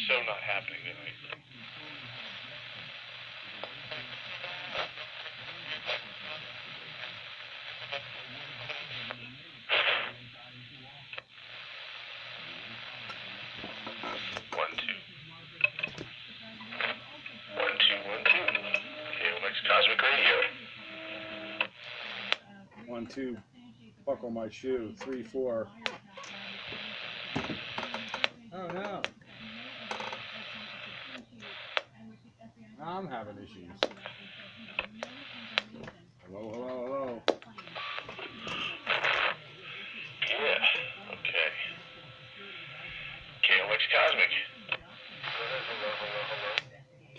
so not happening tonight. Cosmic Radio. 1, 2. Buckle my shoe. 3, 4. Oh no. I'm having issues. Hello, hello, hello. Yeah. Okay. KLX Cosmic.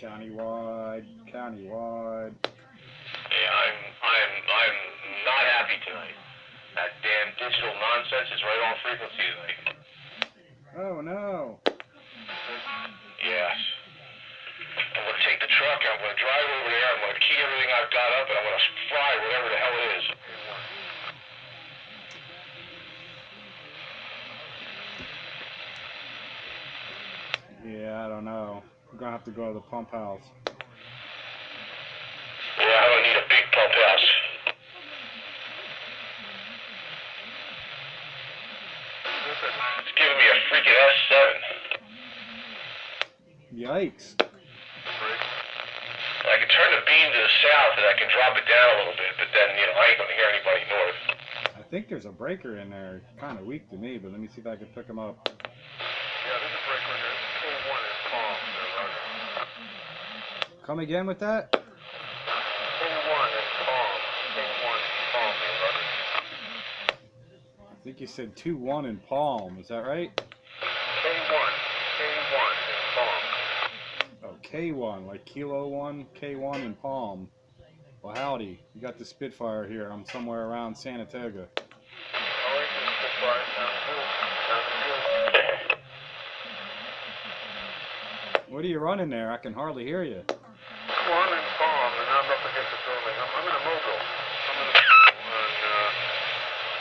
Countywide. Yeah, I'm not happy tonight. That damn digital nonsense is right on frequency tonight. Oh no. Yes. I'm gonna take the truck, I'm gonna drive over there, I'm gonna key everything I've got up, and I'm gonna fry whatever the hell it is. Yeah, I don't know. I'm gonna have to go to the pump house. Yeah, I don't need a big pump house. It's giving me a freaking S7. Yikes. I can turn the beam to the south and I can drop it down a little bit, but then, I ain't gonna hear anybody north. I think there's a breaker in there. Kind of weak to me, but let me see if I can pick him up. Yeah, there's a breaker in there. K1 is calm there, Roger. Come again with that? K1 is calm. K1 is calm there, Roger. I think you said 2-1 in Palm. Is that right? K1 is calm. Oh, K1, like Kilo 1, K1 in Palm. Well, howdy. You got the Spitfire here. I'm somewhere around Sanatoga. Alright, the Spitfire sounds good. What are you running there? I can hardly hear you. Well, I'm in Palm, and I'm up against the building. I'm in a mobile.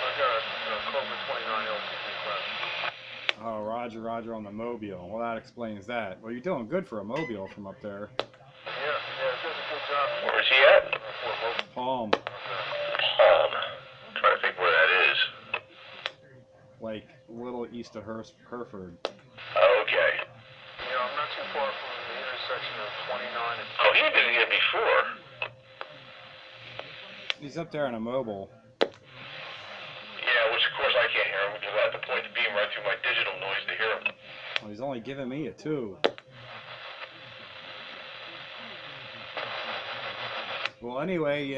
I got a Cobra 29 LTV class. Oh, Roger on the Mobile. Well, that explains that. Well, you're doing good for a Mobile from up there. Yeah, it does a good job. Where's he at? Palm. Palm. I'm trying to think where that is. Like, a little east of Hereford. Oh, okay. Yeah, I'm not too far from the intersection of 29 and... Oh, he's been here before. He's up there in a Mobile. Yeah, which of course I can't hear him because I have to point the beam right through my digital noise to hear him. Well, he's only giving me a 2. Well, anyway,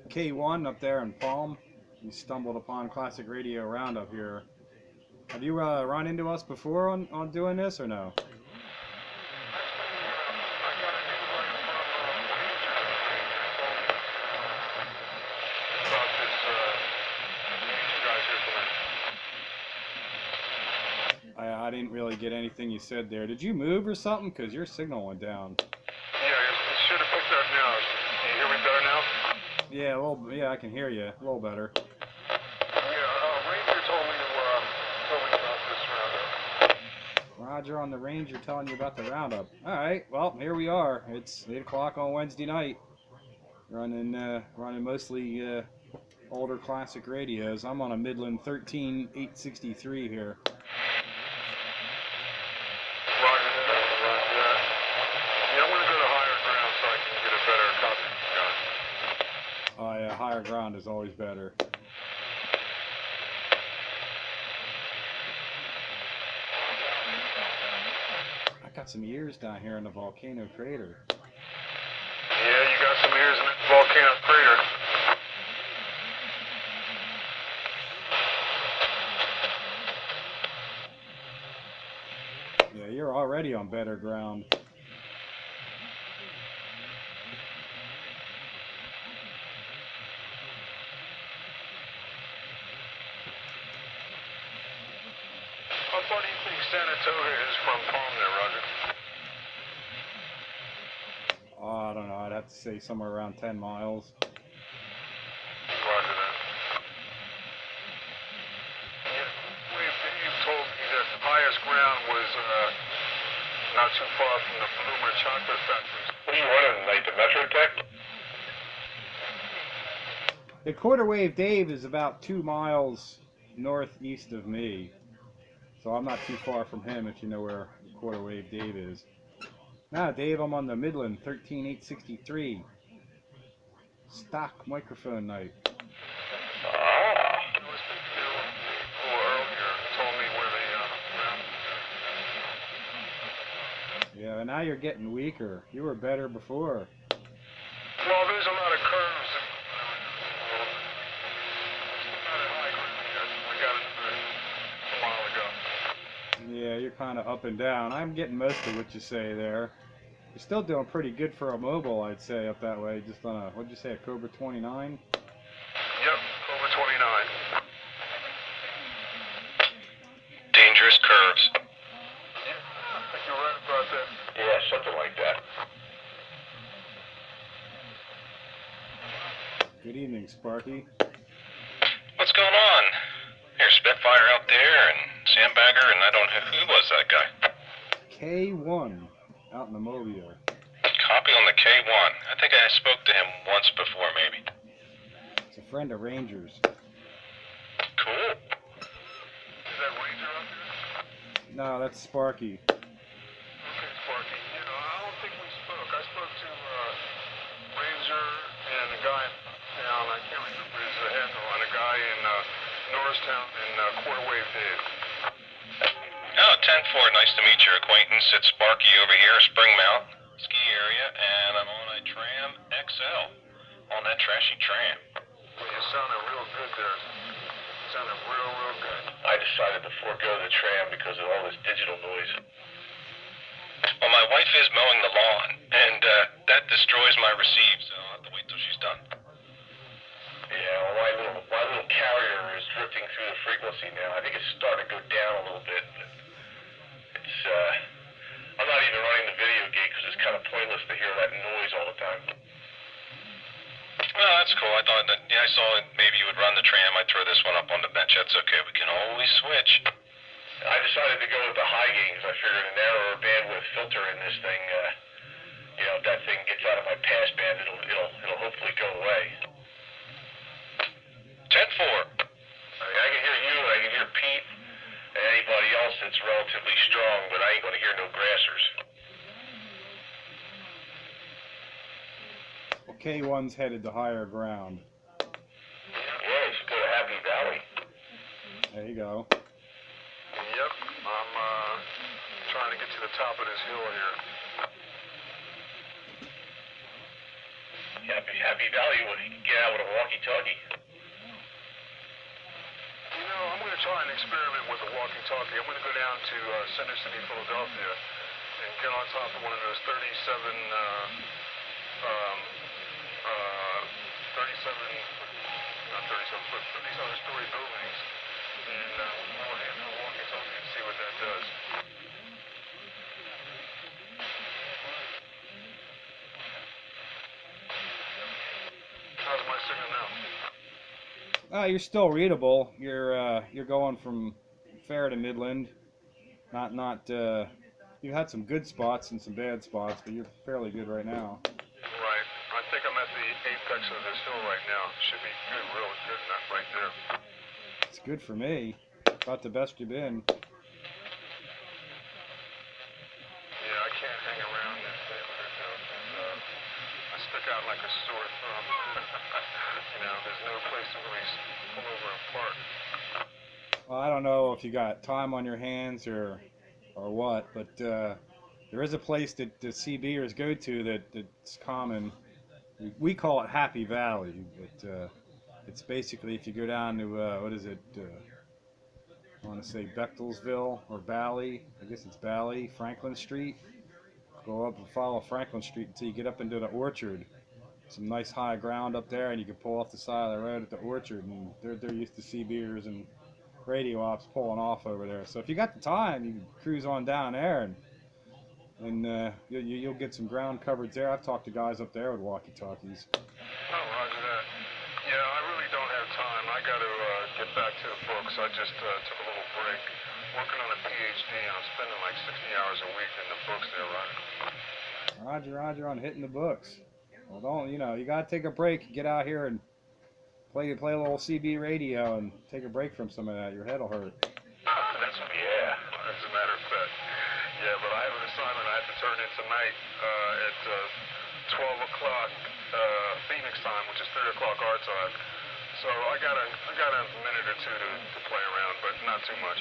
K1 up there in Palm, you stumbled upon Classic Radio Roundup here. Have you run into us before on doing this or no? I didn't really get anything you said there. Did you move or something? Because your signal went down. Yeah, it should have picked up now. Can you hear me better now? Yeah, yeah, I can hear you a little better. Yeah, Ranger told me to about this roundup. Roger on the Ranger telling you about the roundup. All right, well, here we are. It's 8 o'clock on Wednesday night. Running mostly older classic radios. I'm on a Midland 13863 here. Oh yeah, higher ground is always better. I got some ears down here in the volcano crater. Yeah, you got some ears in the volcano crater. Yeah, you're already on better ground. How far do you think Sanatoga is from Palm there, Roger? Oh, I don't know. I'd have to say somewhere around 10 miles. Roger that. Yeah, you told me that the highest ground was not too far from the Bloomer chocolate factories. What are you running tonight, the Metro Tech? The Quarter Wave Dave is about 2 miles northeast of me. So I'm not too far from him if you know where Quarter Wave Dave is. Nah, Dave, I'm on the Midland 13863. Stock microphone night. Ah. Yeah, now you're getting weaker. You were better before. Well, there's a lot of curves. I got it a while ago. Yeah, you're kind of up and down. I'm getting most of what you say there. You're still doing pretty good for a mobile, I'd say, up that way. Just on a, what'd you say, a Cobra 29? Yep, Cobra 29. Dangerous curves. I think you're right about that. Yeah, something like that. Good evening, Sparky. What's going on? Here's Spitfire out there and Sandbagger, and I don't know who was that guy. K1 out in the Mobile. Copy on the K1. I think I spoke to him once before, maybe. It's a friend of Ranger's. Cool. Is that Ranger out there? No, that's Sparky. Okay, Sparky. You know, I don't think we spoke. I spoke to Ranger and a guy down, I can't remember his handle, and a guy in Norristown and Quarter Wave Dave. Oh, 10-4. Nice to meet your acquaintance. It's Sparky over here, Springmount ski area, and I'm on a Tram XL. On that trashy tram. Well, you sounded real good there. You sounded real good. I decided to forego the tram because of all this digital noise. Well, my wife is mowing the lawn, and that destroys my receive, so I'll have to wait till she's done. Yeah, well, my little carrier is drifting through the frequency now. I think it's starting to go down a little bit. But it's, I'm not even running the video gate because it's kind of pointless to hear that noise all the time. Well, that's cool. I thought that, yeah, I saw it. Maybe you would run the tram. I'd throw this one up on the bench. That's okay. We can always switch. I decided to go with the high gains. I figured a narrower bandwidth filter in this thing, you know, if that thing gets out of my pass band, it'll hopefully go away. 10-4. I can hear you, I can hear Pete, and anybody else that's relatively strong, but I ain't gonna hear no grassers. Well, K1's headed to higher ground. Yeah, you should go to Happy Valley. There you go. Yep, I'm trying to get to the top of this hill here. Happy Valley, well, you can get out with a walkie-talkie. You know, I'm going to try an experiment with a walkie-talkie. I'm going to go down to Center City, Philadelphia, and get on top of one of those 37-story buildings, and I'll hand her a walkie-talkie and see what that does. How's my signal now? You're still readable. You're going from fair to Midland. You've had some good spots and some bad spots, but you're fairly good right now. Right. I think I'm at the apex of this hill right now. Should be good, really good, not right there. It's good for me. About the best you've been. Yeah, I can't hang around this neighborhood though. I stick out like a sore thumb. You know, there's no place to really pull over and park. Well, I don't know if you got time on your hands or what, but there is a place that the CBers go to that's common. We call it Happy Valley, but it's basically if you go down to what is it? I want to say Bechtelsville or Bally. I guess it's Bally, Franklin Street. Go up and follow Franklin Street until you get up into the orchard. Some nice high ground up there, and you can pull off the side of the road at the orchard, and they're used to CBers and radio ops pulling off over there. So if you got the time, you can cruise on down there, and you'll get some ground coverage there. I've talked to guys up there with walkie-talkies. Oh, roger that. Yeah, I really don't have time. I got to get back to the books. I just took a little break. working on a PhD, and I'm spending like 60 hours a week in the books they're writing. Roger on hitting the books. Well, don't, you know, you gotta take a break, get out here and play a little CB radio and take a break from some of that. Your head'll hurt. That's, yeah, as a matter of fact. Yeah, but I have an assignment I have to turn in tonight at 12 o'clock Phoenix time, which is 3 o'clock our time. So I got a minute or two to play around, but not too much.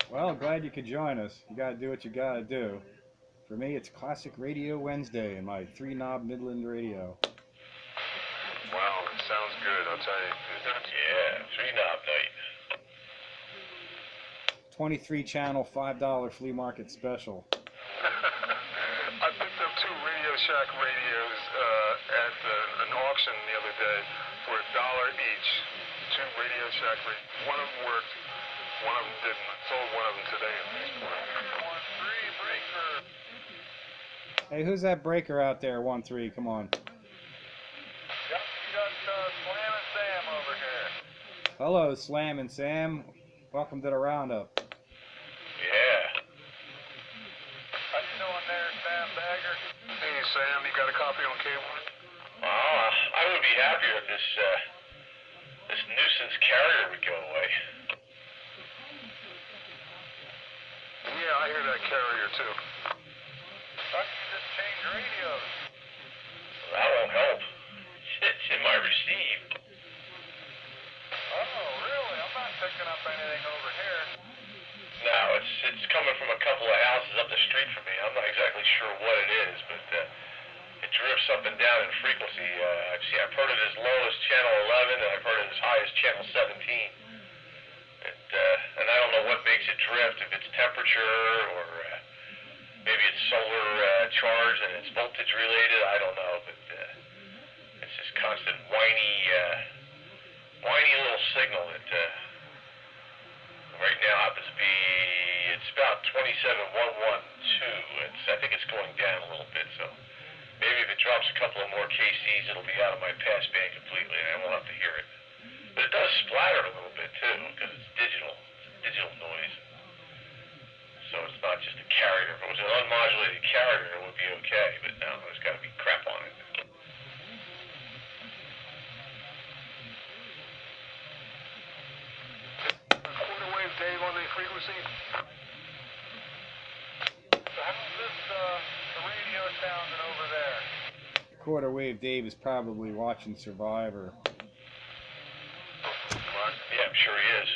Well, glad you could join us. You gotta do what you gotta do. For me, it's Classic Radio Wednesday in my 3-knob Midland radio. Wow, it sounds good, I'll tell you. Yeah, 3-knob night. 23-channel, $5 flea market special. I picked up 2 Radio Shack radios at an auction the other day for $1 each. 2 Radio Shack radios. One of them worked, one of them didn't. I sold one of them today at Facebook. 1-3 breaker. Hey, who's that breaker out there, 1-3? Come on. Yep, you got Slam and Sam over here. Hello, Slam and Sam. Welcome to the roundup. Yeah. How you doing there, Sam Bagger? Hey, Sam, you got a copy on cable? I would be happier if this nuisance carrier would go away. Yeah, I hear that carrier too. Why don't you just change radios? That won't help. It's in my receive. Oh, really? I'm not picking up anything over here. No, it's coming from a couple of houses up the street from me. I'm not exactly sure what it is, but it drifts up and down in frequency. I've heard it as low as channel 11, and I've heard it as high as channel 17. And I don't know what makes it drift, if it's temperature or maybe it's solar charge and it's voltage related. I don't know, but it's this constant whiny little signal that right now happens to be, it's about 27,112. I think it's going down a little bit, so maybe if it drops a couple of more kcs, it'll be out of my pass band completely, and I won't have to hear it. But it does splatter a little bit too, because it's digital. It's digital noise. So it's not just a carrier. If it was an unmodulated carrier, it would be okay, but no, there's got to be crap on it. Quarter wave Dave on the frequency. So how's this the radio sounding over there? Quarter Wave Dave is probably watching Survivor. Yeah, I'm sure he is.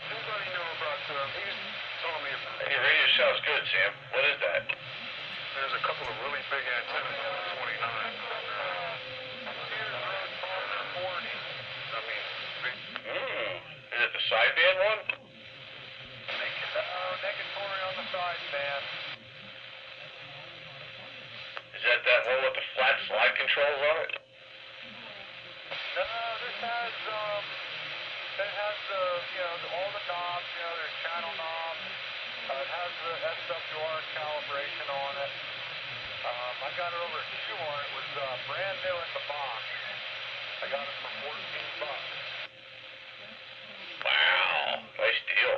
Anybody know about he's telling me about Hey, your radio sounds good, Sam. What is that? there's a couple of really big antennas on the 29. Here's 40. I mean, big. Is it the sideband one? Negatory on the side, man. Is that one with the flat slide controls on it? No, this has all the knobs, there's channel knobs. It has the SWR calibration on it. I got it over at Q1. It was brand new in the box. I got it for $14. Wow, nice deal.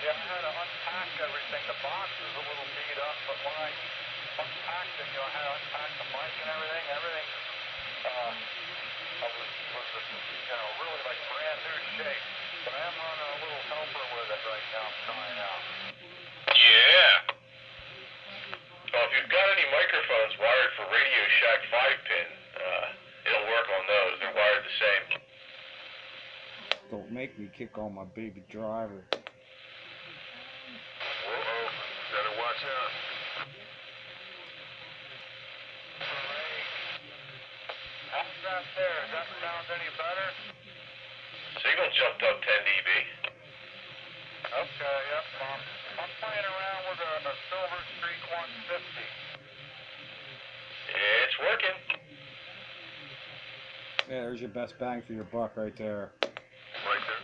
Yeah, I had to unpack everything. The box is a little beat up, but when I unpacked it, I had to unpack the mic and everything. Everything was really like brand new shape. But I am running a little helper with it right now. I'm trying out. Yeah. Well, if you've got any microphones wired for Radio Shack 5-pin, it'll work on those. They're wired the same. Don't make me kick on my baby driver. Whoa, better watch out. How's that there? Does that sound any better? Signal jumped up 10 dB. Okay, yep. I'm playing around with a Silver Streak 150. It's working. Yeah, there's your best bang for your buck right there. Right there.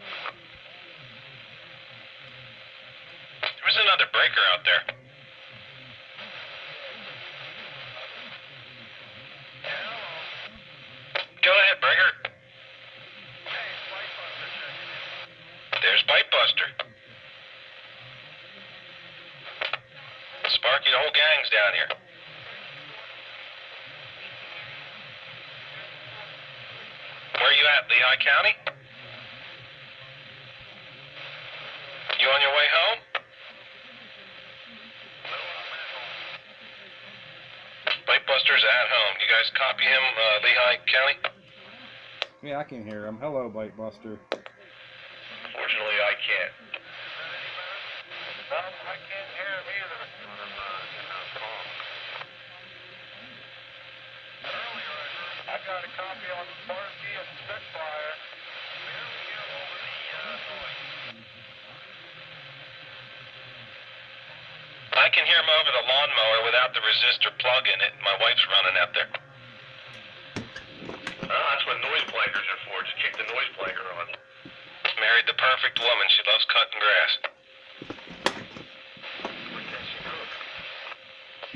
There's another breaker out there. Go ahead, at, Lehigh County? You on your way home? Bitebuster's at home. You guys copy him, Lehigh County? Yeah, I can hear him. Hello, Bitebuster. Fortunately, I can't. I can't hear him either. Earlier, I got a copy on Sparky and Spitfire. Barely hear him over the noise. I can hear him over the lawnmower without the resistor plug in it. My wife's running out there. That's what noise blankers are for, to kick the noise blanker on. Married the perfect woman. She loves cutting grass.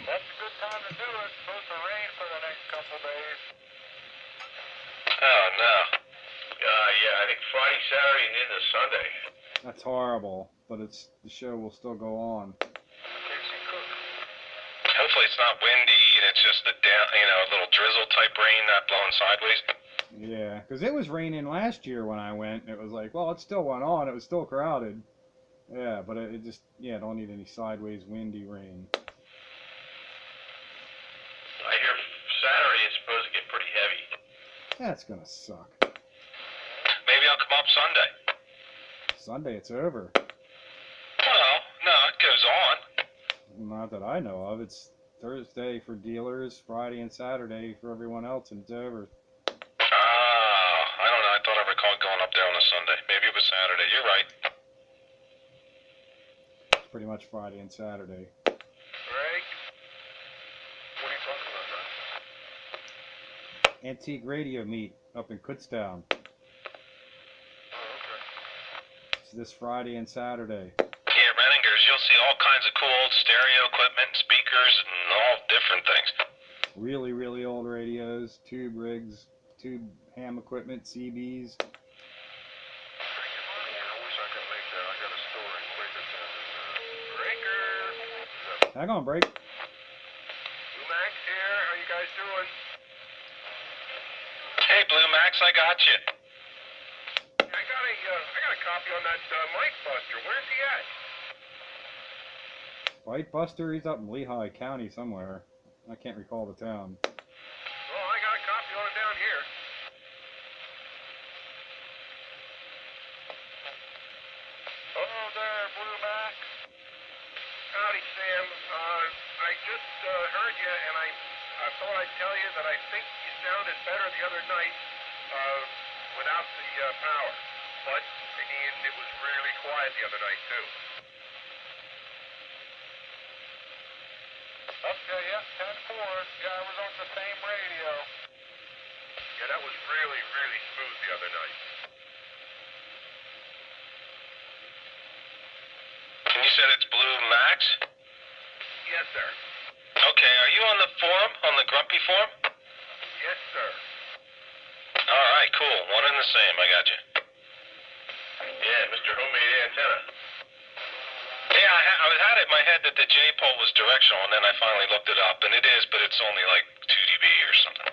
That's a good time to do it. It's supposed to rain for the next couple days. Oh, no. Yeah, I think Friday, Saturday, and into Sunday. That's horrible, but the show will still go on. Hopefully it's not windy and it's just a little drizzle type rain, not blowing sideways. Yeah, because it was raining last year when I went, and it was like, well, it still went on. It was still crowded. Yeah, but it just, don't need any sideways windy rain. I hear Saturday is supposed to get pretty heavy. That's gonna suck. Maybe I'll come up Sunday. Sunday, it's over. Well, no, it goes on. Not that I know of. It's Thursday for dealers, Friday and Saturday for everyone else, and it's over. I don't know. I thought I recalled going up there on a Sunday. Maybe it was Saturday. You're right. It's pretty much Friday and Saturday. Greg? What are you talking about, man? Antique radio meet up in Kutztown. Oh, okay. It's this Friday and Saturday. Yeah, Renningers, you'll see all kinds of cool old stereo equipment, speakers, and all different things. Really, really old radios, tube rigs, tube ham equipment, CBs. I wish I could make that. I got a store in Quakertown. Breaker! Hang on, break. Blue Max here. How you guys doing? Hey, Blue Max, I got you. I got a copy on that Mike Buster. Where's he at? Bitebuster, he's up in Lehigh County somewhere. I can't recall the town. Oh, I got a copy on it down here. Hello there, Blue Max. Howdy, Sam. I just heard you, and I thought I'd tell you that I think you sounded better the other night without the power. But, and it was really quiet the other night, too. Okay, yep, 10-4. Yeah, I was on the same radio. Yeah, that was really, really smooth the other night. And you said it's Blue Max? Yes, sir. Okay, are you on the forum, on the Grumpy forum? Yes, sir. All right, cool. One and the same. I got you. Yeah, Mr. Homemade Antenna. Yeah, I had it in my head that the J-pole was directional, and then I finally looked it up, and it is, but it's only like 2 dB or something.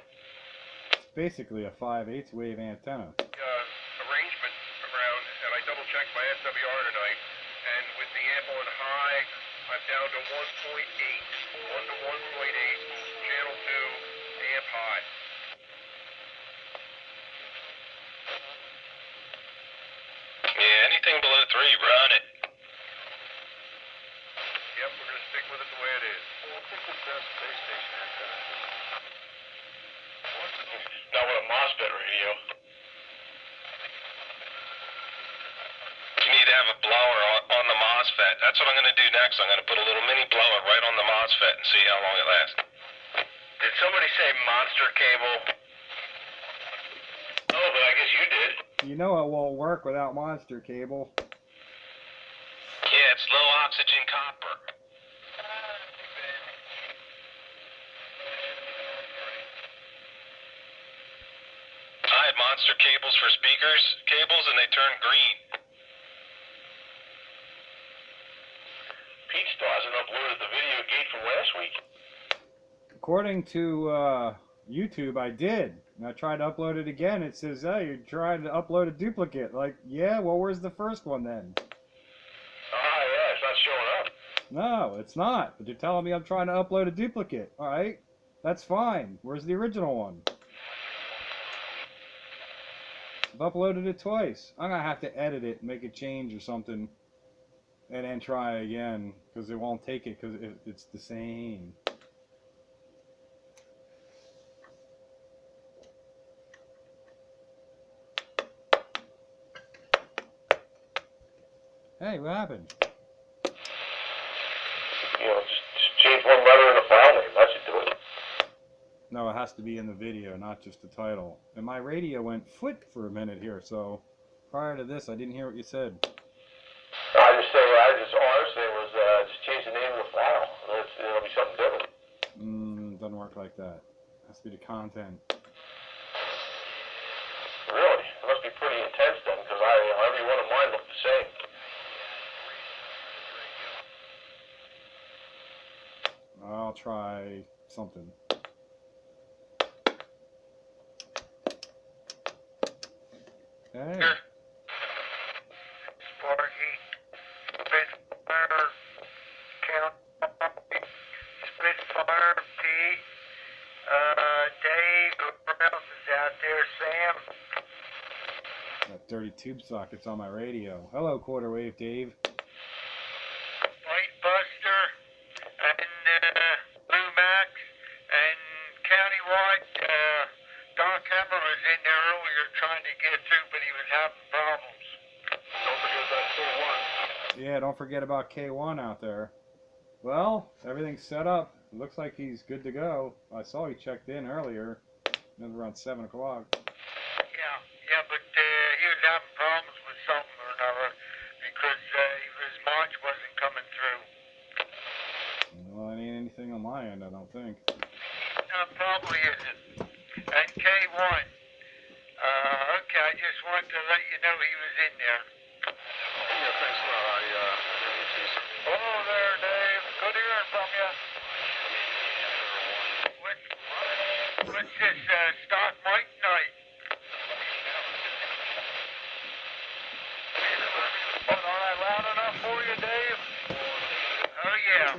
It's basically a 5/8 wave antenna. Arrangement around, and I double-checked my SWR tonight, and with the amp on high, I'm down to 1.8. 1 to 1.8, channel 2, amp high. Yeah, anything below 3, run it. Yep, we're going to stick with it the way it is. I think the best base station antenna. Not with a MOSFET radio. You need to have a blower on the MOSFET. That's what I'm going to do next. I'm going to put a little mini blower right on the MOSFET and see how long it lasts. Did somebody say monster cable? Oh, but I guess you did. You know it won't work without monster cable. Yeah, it's low oxygen copper. I had monster cables for speakers, cables, and they turned green. Pete still hasn't uploaded the video gate from last week. According to YouTube, I did. And I tried to upload it again. It says, "Hey, you're trying to upload a duplicate." Like, yeah, well, where's the first one then? Yeah, it's not showing up. No, it's not. But you're telling me I'm trying to upload a duplicate. All right, that's fine. Where's the original one? I've uploaded it twice. I'm gonna have to edit it, make a change or something, and then try again because it won't take it because it's the same. Hey, what happened? You know, just change one letter in the file name. That should do it. No, it has to be in the video, not just the title. And my radio went foot for a minute here, so prior to this, I didn't hear what you said. All I was saying was just change the name of the file. It'll be something different. Doesn't work like that. It has to be the content. Really? It must be pretty intense then, because every one of mine looked the same. I'll try something. Hey. Sparky, Spitfire, County, Spitfire, P. Dave, who else is out there? Sam. Got dirty tube sockets on my radio. Hello, quarter wave Dave. White Buster, and Blue Max, and Countywide. Doc Hammer was in there earlier trying to get through, but he was having problems. Don't forget that K1. Yeah, don't forget about K1 out there. Well, everything's set up. It looks like he's good to go. I saw he checked in earlier. It was around 7 o'clock. Yeah, but he was having problems with something or another because his launch wasn't coming through. Well, it ain't anything on my end, I don't think. No, probably isn't. And K1. Okay, I just wanted to let you know he was in there. Yeah, thanks a lot. Hello there, Dave. Good hearing from you. What's this, stock mic night? But are I loud enough for you, Dave? Oh, yeah.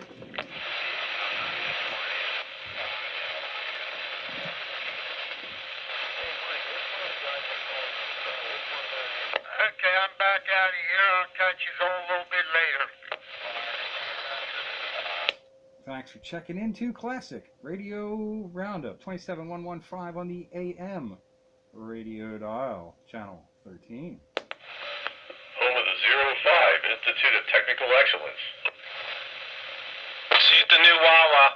Okay, I'm back out of here. I'll catch you all a little bit later. Thanks for checking into Classic Radio Roundup 27115 on the AM radio dial, channel 13. Home of the 05 Institute of Technical Excellence. See you at the new Wawa.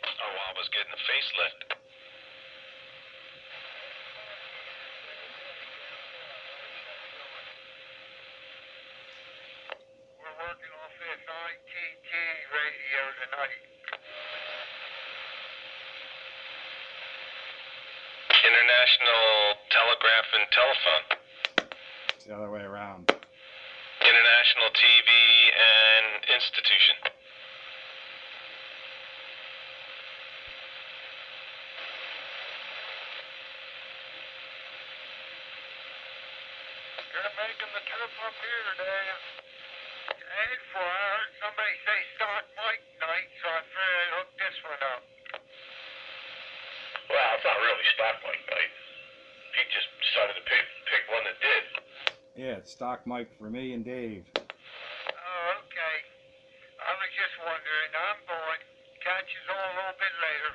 Our Wawa's getting a facelift. We're working off this ITT radio tonight. International Telegraph and Telephone. It's the other way around. International TV and Institution. You're making the trip up here today. Hey, for I heard somebody say stock mic night, so I figured I'd hook this one up. Well, it's not really stock mic night. Pete just decided to pick one that did. Yeah, it's stock mic for me and Dave. Oh, okay. I was just wondering. I'm going. Catch you all a little bit later.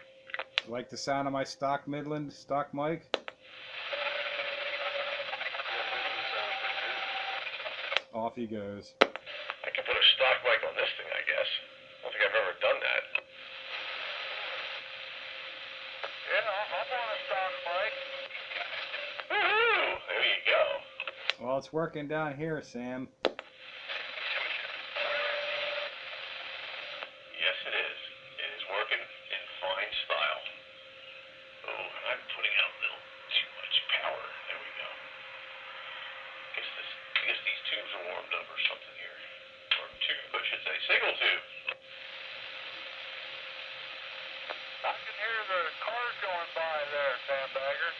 Like the sound of my stock Midland stock mic? Off he goes. I can put a stock mic on this thing, I guess. I don't think I've ever done that. Yeah, I'm on a stock mic. Woohoo! There you go. Well, it's working down here, Sam. Yes, it is. It is working in fine style. Oh, I'm putting out a little too much power. There we go. I guess these tubes are warmed up or something here. Or tube, I should say. Signal tube. there, sandbagger?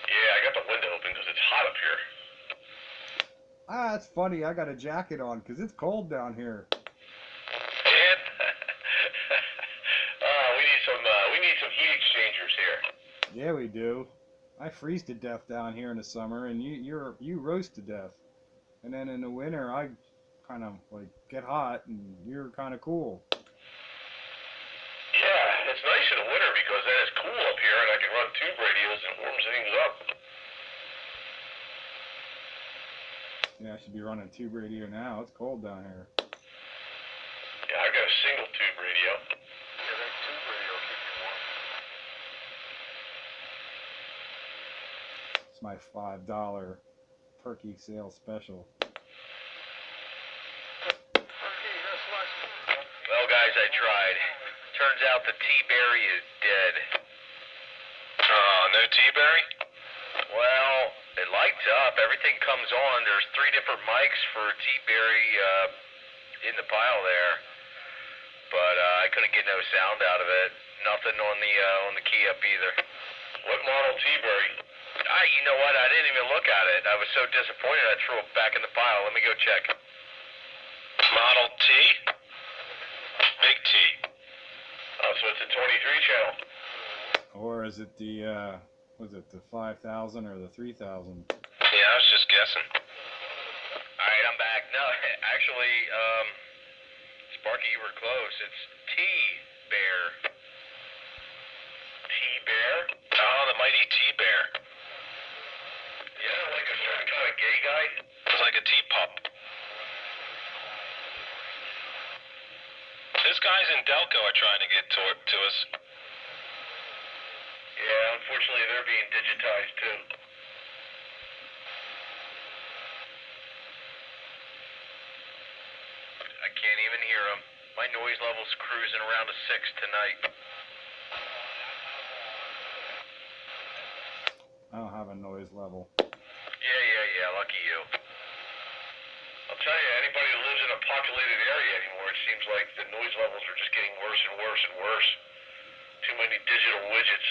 Yeah, I got the window open because it's hot up here. Ah, it's funny. I got a jacket on because it's cold down here. And we need some heat exchangers here. Yeah, we do. I freeze to death down here in the summer, and you roast to death. And then in the winter, I kind of like get hot, and you're kind of cool. Yeah, it's nice in the winter because then it's cool up here, and I can run tube radios and it warms things up. Yeah, I should be running tube radio now. It's cold down here. Yeah, I got a single tube radio. Yeah, that tube radio will keep you warm. It's my $5 turkey sale special. Turkey, that's less. Well, guys, I tried. Turns out the T-berry is dead. No T-berry? Well, it lights up. Everything comes on. There's 3 different mics for T-berry in the pile there, but I couldn't get no sound out of it. Nothing on the key up either. What model T-berry? You know what? I didn't even look at it. I was so disappointed. I threw it back in the pile. Let me go check. Model T? Big T. Oh, so it's a 23 channel. Or is it the was it the 5000 or the 3000? Yeah, I was just guessing. All right, I'm back. No, actually, Sparky, you were close. It's T-Bear. T-Bear? Oh, the mighty T-Bear. Yeah, like a certain kind of gay guy. It's like a T-pup. These guys in Delco are trying to get to us. Yeah, unfortunately, they're being digitized, too. I can't even hear them. My noise level's cruising around a 6 tonight. I don't have a noise level. Yeah, lucky you. I'll tell you, anybody who lives in a populated area anymore, it seems like the noise levels are just getting worse and worse and worse. Too many digital widgets.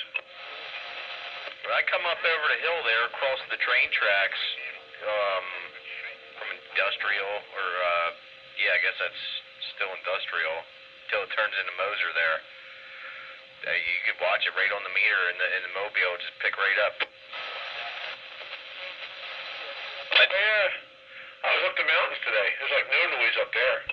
When I come up over the hill there, across the train tracks, from industrial, or, I guess that's still industrial, till it turns into Moser there. You could watch it right on the meter in the mobile, just pick right up. Yeah, I was up the mountains today. There's like no noise up there.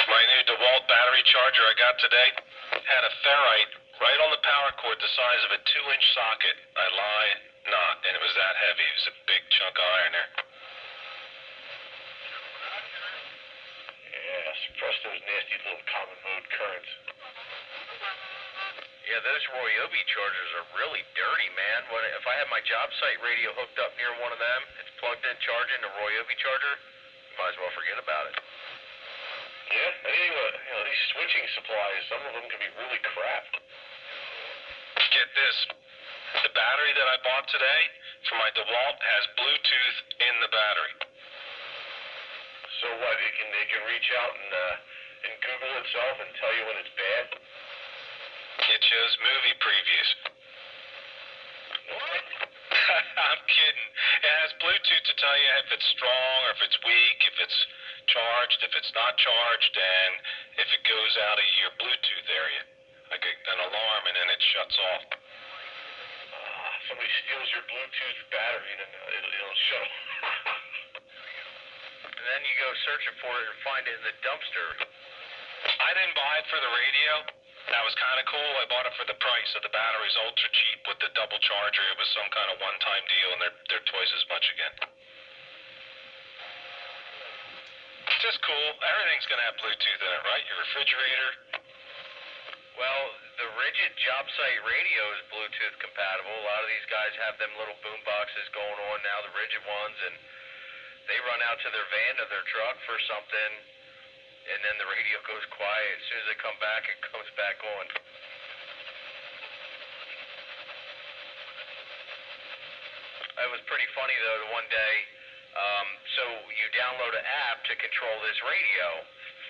My new DeWalt battery charger I got today had a ferrite right on the power cord the size of a 2-inch socket. I lie not, and it was that heavy. It was a big chunk of iron there. Yeah, suppress those nasty little common mode currents. Yeah, those Ryobi chargers are really dirty, man. If I had my job site radio hooked up near one of them, it's plugged in charging the Ryobi charger, you might as well forget about it. Yeah, these switching supplies, some of them can be really crap. Get this. The battery that I bought today for my DeWalt has Bluetooth in the battery. So what? They can reach out and Google itself and tell you when it's bad? It shows movie previews. What? I'm kidding. It has Bluetooth to tell you if it's strong or if it's weak, if it's charged, if it's not charged, and if it goes out of your Bluetooth area. Like an alarm, and then it shuts off. Somebody steals your Bluetooth battery and it'll shut off. And then you go searching for it and find it in the dumpster. I didn't buy it for the radio. That was kind of cool. I bought it for the price of the batteries, ultra cheap with the double charger. It was some kind of one-time deal, and they're twice as much again. Just cool. Everything's going to have Bluetooth in it, right? Your refrigerator. Well, the rigid job site radio is Bluetooth compatible. A lot of these guys have them little boom boxes going on now, the rigid ones, and they run out to their van or their truck for something, and then the radio goes quiet. As soon as they come back, it comes back on. It was pretty funny, though, the one day. So you download an app to control this radio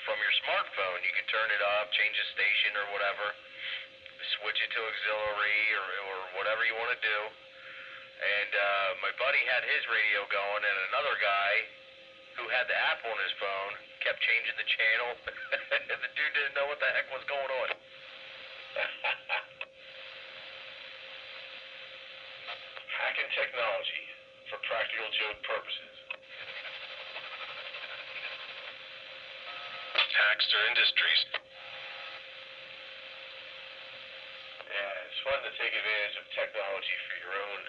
from your smartphone. You can turn it up, change the station or whatever, switch it to auxiliary or whatever you want to do. And my buddy had his radio going, and another guy who had the app on his phone kept changing the channel. And the dude didn't know what the heck was going on. Hacking technology for practical joke purposes. Hackster Industries. Yeah, it's fun to take advantage of technology for your own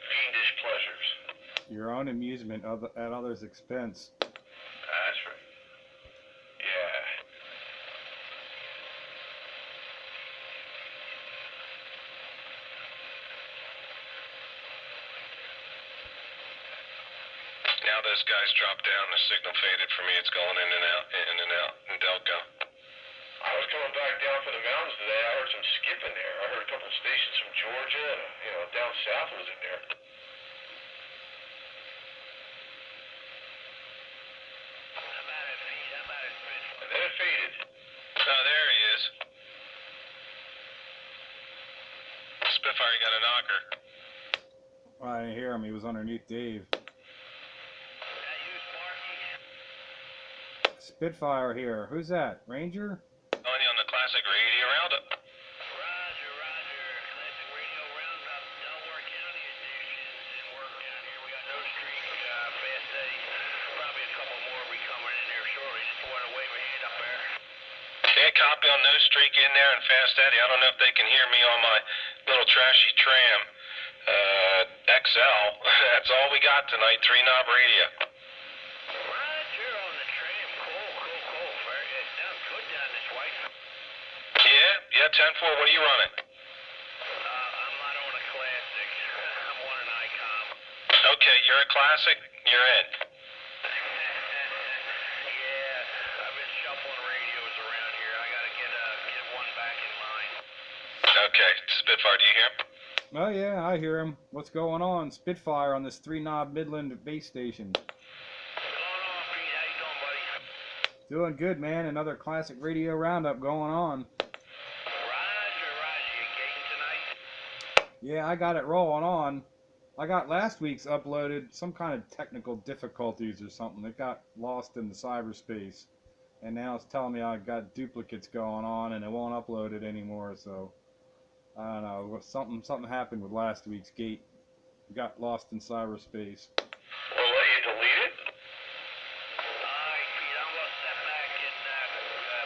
fiendish pleasures. Your own amusement at others' expense. That's right. Yeah. Now those guys dropped down, the signal faded for me. It's going in and out in Delco. I was coming back down from the mountains today. I heard some skipping there. I heard a couple of stations from Georgia, down south was in there. And then it faded. Oh, there he is. Spitfire, you got a knocker. I didn't hear him. He was underneath Dave. Spitfire here. Who's that? Ranger? On you on the classic radio roundup. Roger, Roger. Classic Radio Roundup, Delaware County edition is in work down here. We got No Streak, Fast Eddie. Probably a couple more will be coming in there shortly. Just want to wave a hand up there. Yeah, copy on No Streak in there and Fast Eddie. I don't know if they can hear me on my little trashy tram. XL. That's all we got tonight. 3-knob radio. Roger on the tram. Cool. Very good. Sounds good down this way. Yeah, 10-4. What are you running? I'm not on a classic. I'm on an ICOM. Okay, you're a classic. You're in. Yeah, I've been shuffling radios around here. I gotta get one back in line. Okay, Spitfire, do you hear him? Oh yeah, I hear him. What's going on? Spitfire on this 3-knob Midland base station. What's going on, Pete? How you doing, buddy? Doing good, man. Another classic radio roundup going on. Roger. You gating tonight? Yeah, I got it rolling on. I got last week's uploaded, some kind of technical difficulties or something. It got lost in the cyberspace. And now it's telling me I got duplicates going on and it won't upload it anymore, so I don't know. Something happened with last week's gate. It got lost in cyberspace. We'll let you delete it. Alright, Pete, I'm gonna step back and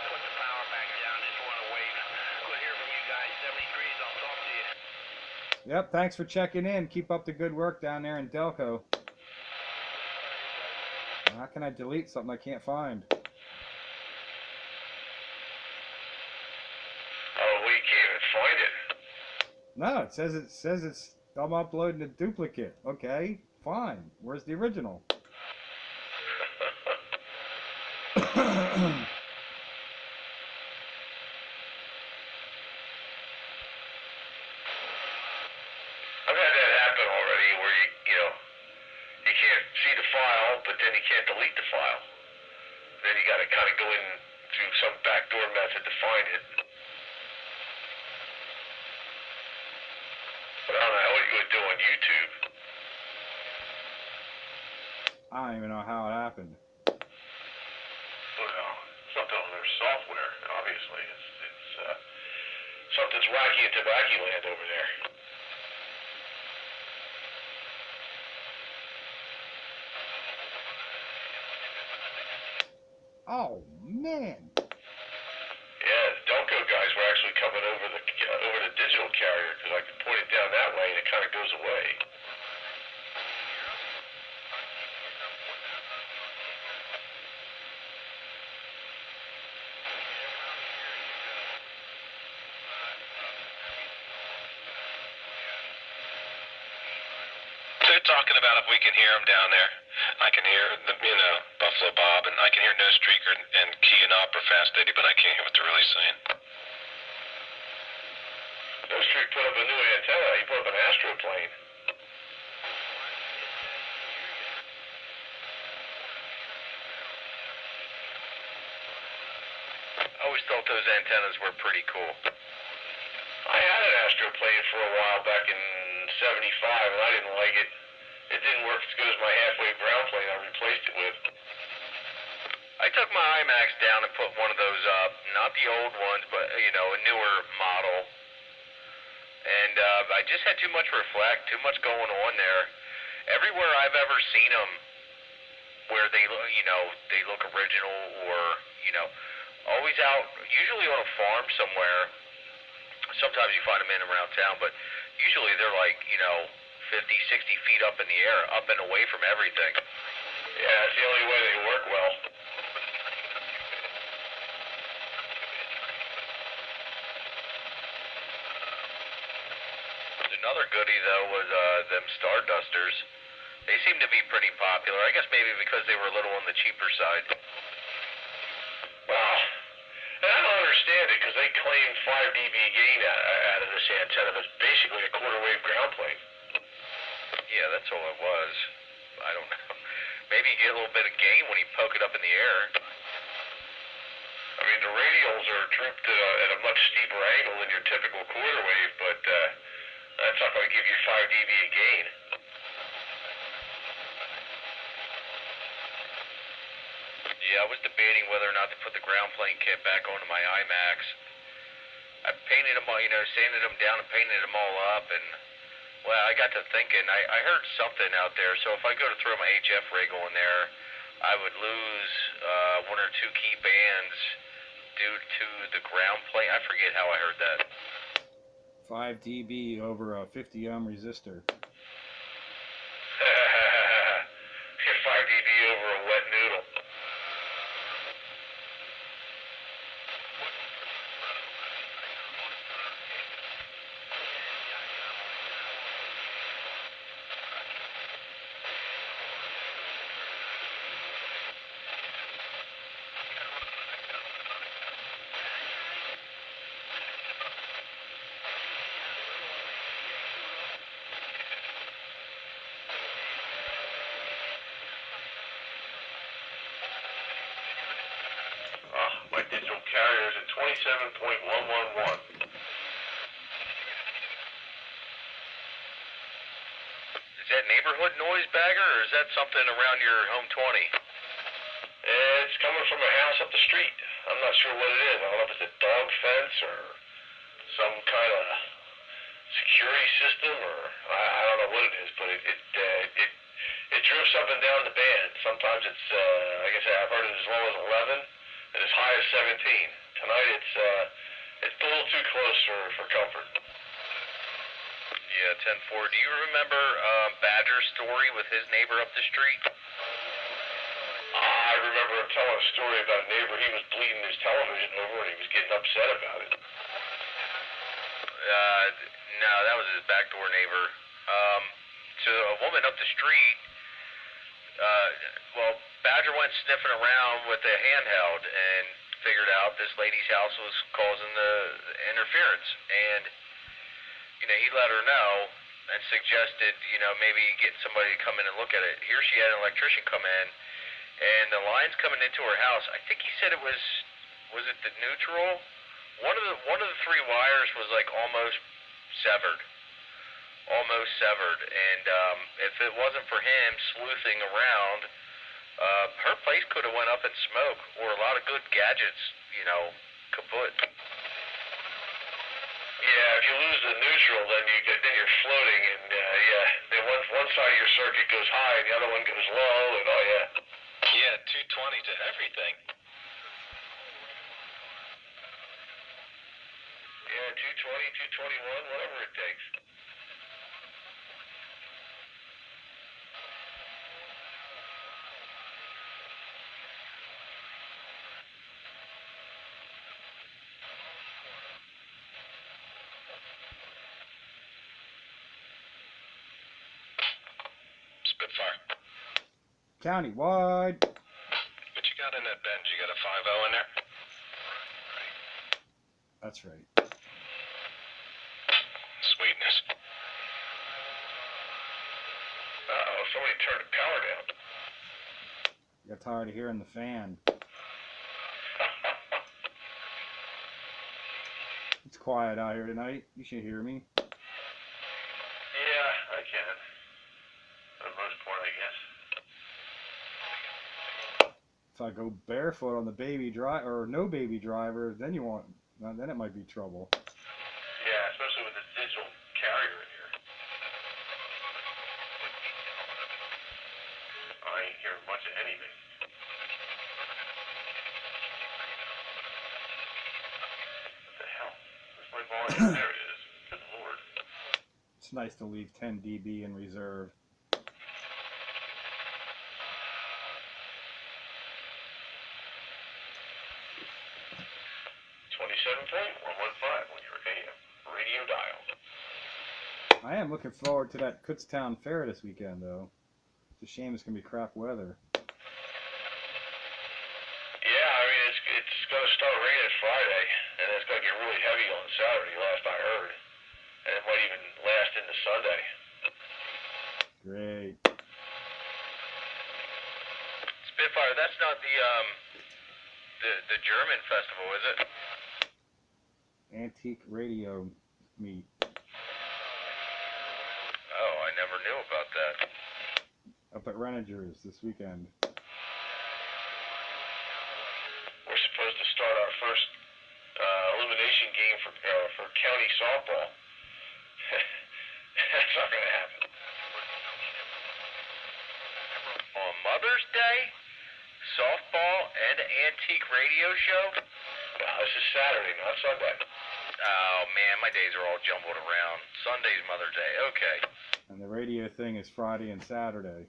put the power back down. Just want to wave. Good hear from you guys. 73s, I'll talk to you. Yep, thanks for checking in. Keep up the good work down there in Delco. How can I delete something I can't find? Oh, we can't even find it. No, it says it's I'm uploading a duplicate. Okay, fine. Where's the original? I've had that happen already where you can't see the file, but then you can't delete the file. Then you got to kind of go in through some backdoor method to find it. But I don't know what you would do on YouTube. I don't even know how it happened. Well, something on their software, obviously. It's something's wacky in tobacco land over there. Oh man! Yeah, the Delco guys were actually coming over the digital carrier because I could point it down that way and it kind of goes away. They're talking about if we can hear them down there. I can hear Buffalo Bob, and I can hear No Streaker and Key and Opera Fast Eddie, but I can't hear what they're really saying. No Streak put up a new antenna. He put up an astroplane. always thought those antennas were pretty cool. I had an astroplane for a while back in '75, and I didn't like it. It didn't work as good as my halfway ground plane I replaced it with. I took my IMAX down and put one of those up, not the old ones, but, you know, a newer model. And I just had too much reflect, too much going on there. Everywhere I've ever seen them, where they, you know, they look original, or, you know, always out, usually on a farm somewhere. Sometimes you find them in and around town, but usually they're like, you know, 50, 60 feet up in the air, up and away from everything. Yeah, that's the only way they work well. Another goodie, though, was them Stardusters. They seem to be pretty popular. I guess maybe because they were a little on the cheaper side. Wow. And I don't understand it, because they claim 5 dB gain out of this antenna, but it's basically a quarter wave ground plane. Yeah, that's all it was. I don't know. Maybe you get a little bit of gain when you poke it up in the air. I mean, the radials are drooped at a much steeper angle than your typical quarter wave, but that's not going to give you 5 dB of gain. Yeah, I was debating whether or not to put the ground plane kit back onto my IMAX. I painted them all, you know, sanded them down and painted them all up, and, well, I got to thinking, I heard something out there, so if I go to throw my HF rig on there, I would lose 1 or 2 key bands due to the ground plane. I forget how I heard that. 5 dB over a 50 ohm resistor. Get 5 dB over a wet noodle. My digital carrier is at 27.111. Is that neighborhood noise, Bagger, or is that something around your home 20? It's coming from a house up the street. I'm not sure what it is. I don't know if it's a dog fence or some kind of security system, or I don't know what it is, but it drifts up and down the band. Sometimes it's, like I said, I've heard it as low as 11 and as high as 17. Tonight it's a little too close for comfort. Yeah, 10-4. Do you remember Badger's story with his neighbor up the street? I remember him telling a story about a neighbor. He was bleeding his television over and he was getting upset about it. No, that was his backdoor neighbor. So a woman up the street, well, Badger went sniffing around with a handheld and figured out this lady's house was causing the interference. And, you know, he let her know and suggested, you know, maybe get somebody to come in and look at it. Here she had an electrician come in, and the lines coming into her house, I think he said it was it the neutral? One of the 3 wires was like almost severed. And if it wasn't for him sleuthing around, her place could have went up in smoke, or a lot of good gadgets, you know, kaput. Yeah, if you lose the neutral, then you're floating, and then one side of your circuit goes high and the other one goes low, and oh yeah. Yeah, 220 to everything. Yeah, 220, 221, whatever it takes. Spitfire. Countywide. What you got in that bench? You got a 5.0 in there? That's right. Sweetness. Uh-oh, somebody turned the power down. Got tired of hearing the fan. quiet out here tonight. You should hear me. Yeah, I can. For the most part, I guess. If I go barefoot on the baby driver or no baby driver, then then it might be trouble. Yeah, especially with the digital carrier in here. I ain't hearing much of anything. What the hell? Where's my volume? There it is. Good lord. It's nice to leave 10 dB in reserve. 27.115 on your AM radio dial. I am looking forward to that Kutztown Fair this weekend, though. It's a shame it's going to be crap weather. Yeah, I mean, it's going to start raining Friday, and it's going to get really heavy on Saturday, last I heard. And it might even last into Sunday. Great. Spitfire, that's not the German festival, is it? Antique radio meet. Oh, I never knew about that. Up at Renninger's this weekend. We're supposed to start our first elimination game for county softball. That's not going to happen. On Mother's Day, softball and antique radio show? Well, this is Saturday, not Sunday. Oh man, my days are all jumbled around. Sunday's Mother's Day, okay. And the radio thing is Friday and Saturday.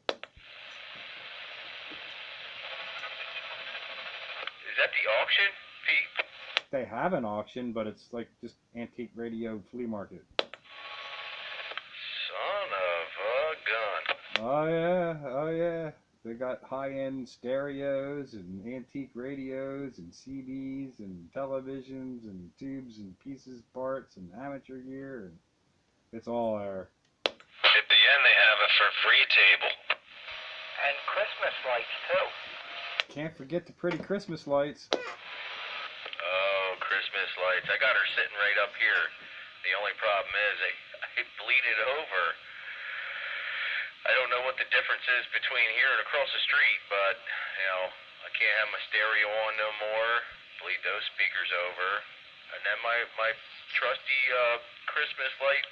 Is that the auction? Pete? They have an auction, but it's like just antique radio flea market. Son of a gun. Oh yeah, oh yeah. They got high-end stereos and antique radios and CDs and televisions and tubes and pieces, parts and amateur gear, and it's all there. At the end, they have a for free table. And Christmas lights, too. Can't forget the pretty Christmas lights. Oh, Christmas lights. I got her sitting right up here. The only problem is I bleeded over. I don't know what the difference is between here and across the street, but, you know, I can't have my stereo on no more. Bleed those speakers over. And then my trusty Christmas light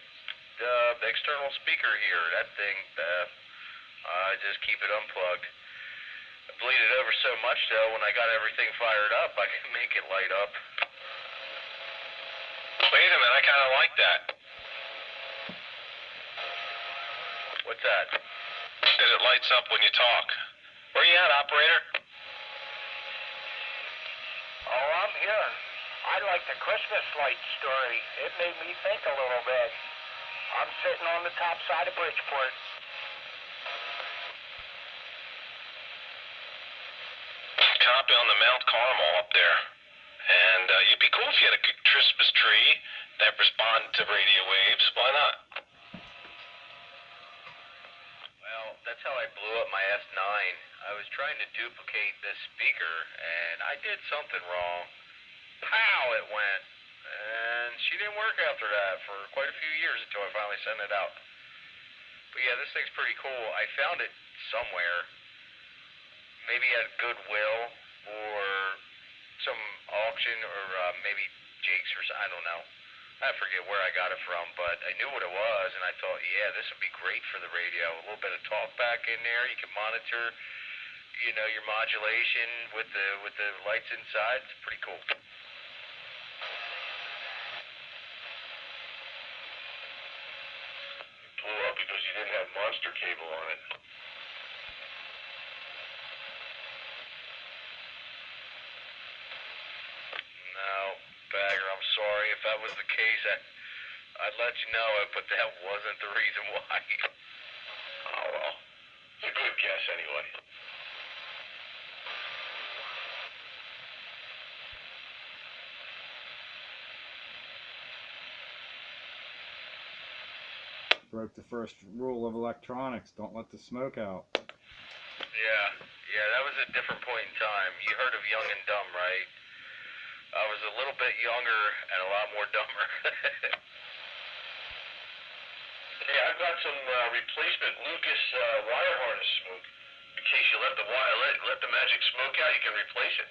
external speaker here. That thing, I just keep it unplugged. I bleed it over so much, though, when I got everything fired up, I can make it light up. Wait a minute, I kind of like that. What's that? Says it lights up when you talk. Where you at, operator? Oh, I'm here. I like the Christmas light story. It made me think a little bit. I'm sitting on the top side of Bridgeport. Copy on the Mount Carmel up there. And it'd be cool if you had a good Christmas tree that responded to radio waves. Why not? Well, that's how I blew up my S9. I was trying to duplicate this speaker, and I did something wrong. Pow, it went. And she didn't work after that for quite a few years until I finally sent it out. But yeah, this thing's pretty cool. I found it somewhere. Maybe at Goodwill or some auction or maybe Jake's or something. I don't know. I forget where I got it from, but I knew what it was, and I thought, yeah, this would be great for the radio. A little bit of talkback in there. You can monitor, you know, your modulation with the lights inside. It's pretty cool. Blew up because you didn't have monster cable on it. No, Bagger, I'm sorry. If that was the case, I'd let you know, but that wasn't the reason why. Oh, well. It's a good guess, anyway. Broke the first rule of electronics. Don't let the smoke out. Yeah, that was a different point in time. You heard of Young and Dumb, right? I was a little bit younger and a lot more dumber. Yeah, I've got some replacement Lucas wire harness smoke. In case you let the magic smoke out, you can replace it.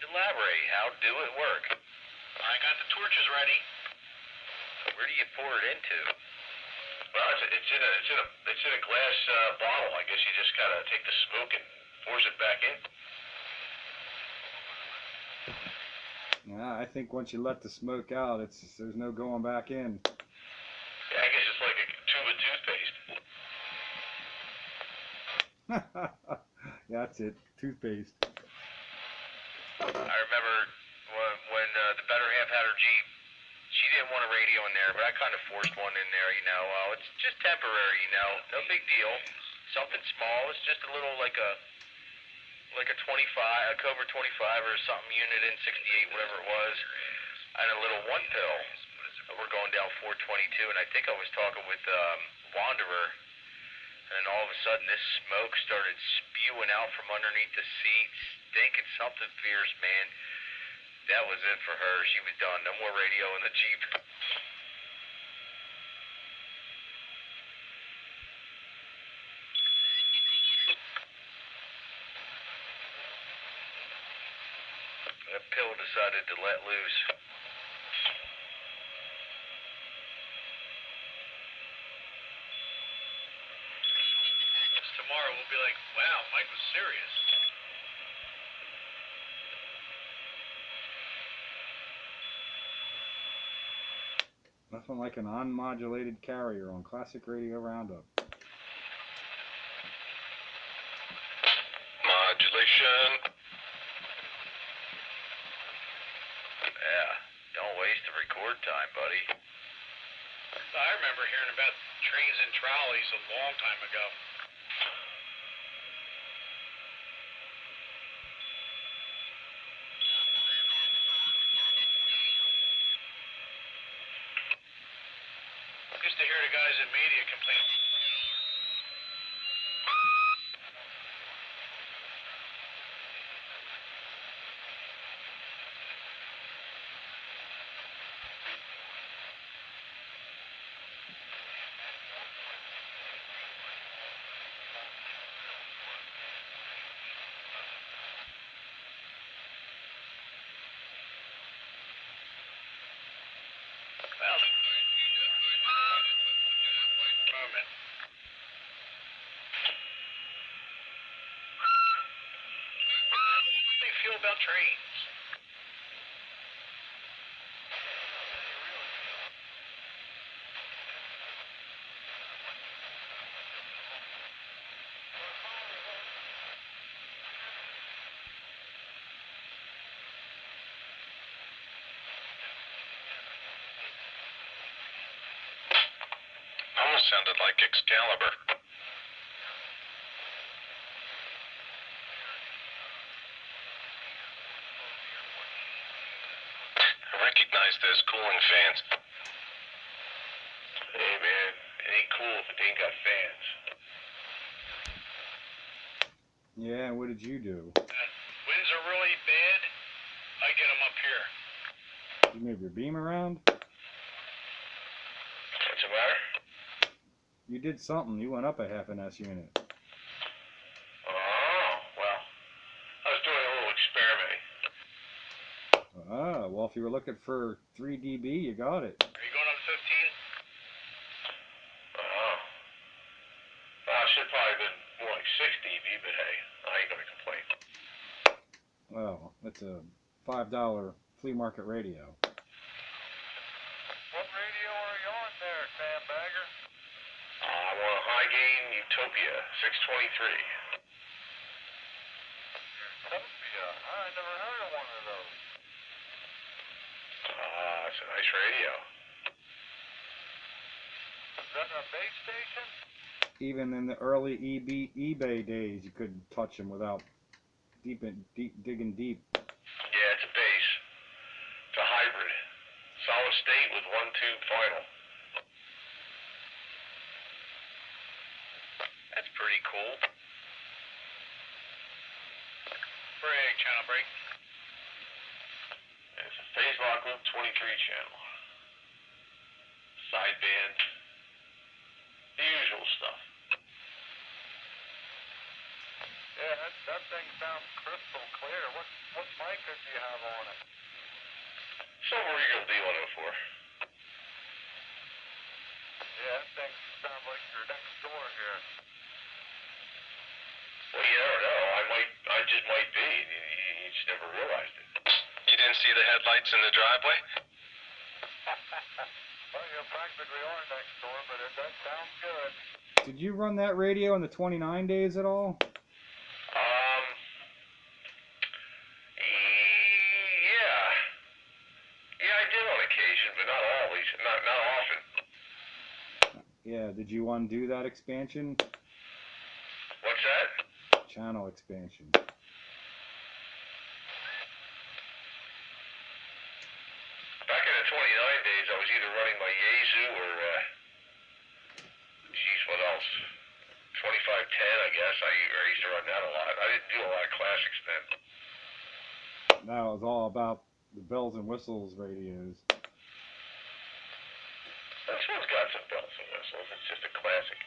Elaborate. How do it work? I got the torches ready. Where do you pour it into? Well, it's in a glass bottle. I guess you just gotta take the smoke and force it back in. Yeah, I think once you let the smoke out, there's no going back in. Yeah, I guess it's like a tube of toothpaste. That's it, toothpaste. I remember when the better half had her Jeep. She didn't want a radio in there, but I kind of forced one in there, you know. It's just temporary, you know. No big deal. Something small. It's just a little like a 25, a Cobra 25 or something unit in 68, whatever it was, and a little one pill. We're going down 422, and I think I was talking with Wanderer, and all of a sudden this smoke started spewing out from underneath the seat, stinking something fierce, man. That was it for her. She was done. No more radio in the Jeep. That pill decided to let loose. Tomorrow we'll be like, wow, Mike was serious. Nothing like an unmodulated carrier on Classic Radio Roundup. Modulation. Yeah, don't waste the record time, buddy. I remember hearing about trains and trolleys a long time ago. Used to hear the guys in media complain. Well, moment. How do you feel about trains? Almost sounded like Excalibur. I recognize those cooling fans. Hey man, it ain't cool if it ain't got fans. Yeah, what did you do? Winds are really bad. I get them up here. You move your beam around? What's the matter? You did something. You went up a half an S unit. Oh, well, I was doing a little experimenting. Ah, well, if you were looking for 3 dB, you got it. Are you going up 15? Oh. Well, I should probably have been more like 6 dB, but hey, I ain't gonna complain. Well, that's a $5 flea market radio. What radio are you on there, sandbagger? I want a high gain Utopia 623. Utopia. I never heard of one of those. It's a nice radio. Is that a base station? Even in the early eBay days, you couldn't touch them without digging deep. Yeah, it's a base. It's a hybrid. Solid state with 1-tube final. That's pretty cool. Craig, channel break. It's a phase lock loop 23 channel. Sideband. The usual stuff. Yeah, that thing sounds crystal clear. What mic do you have on it? Silver Eagle D104. Yeah, that thing sounds like you're next door here. Well, you never know. I just might be. You just never realized it. You didn't see the headlights in the driveway? Well, you practically are next door, but that sounds good. Did you run that radio in the 29 days at all? Yeah. Yeah, I did on occasion, but not always. Not often. Yeah, did you undo that expansion? What's that? Channel expansion. Back in the 29 days, I was either running my Yaesu or, geez, what else? 2510, I guess. I used to run that a lot. I didn't do a lot of classics then. That was all about the bells and whistles radios. This one's got some bells and whistles. It's just a classic.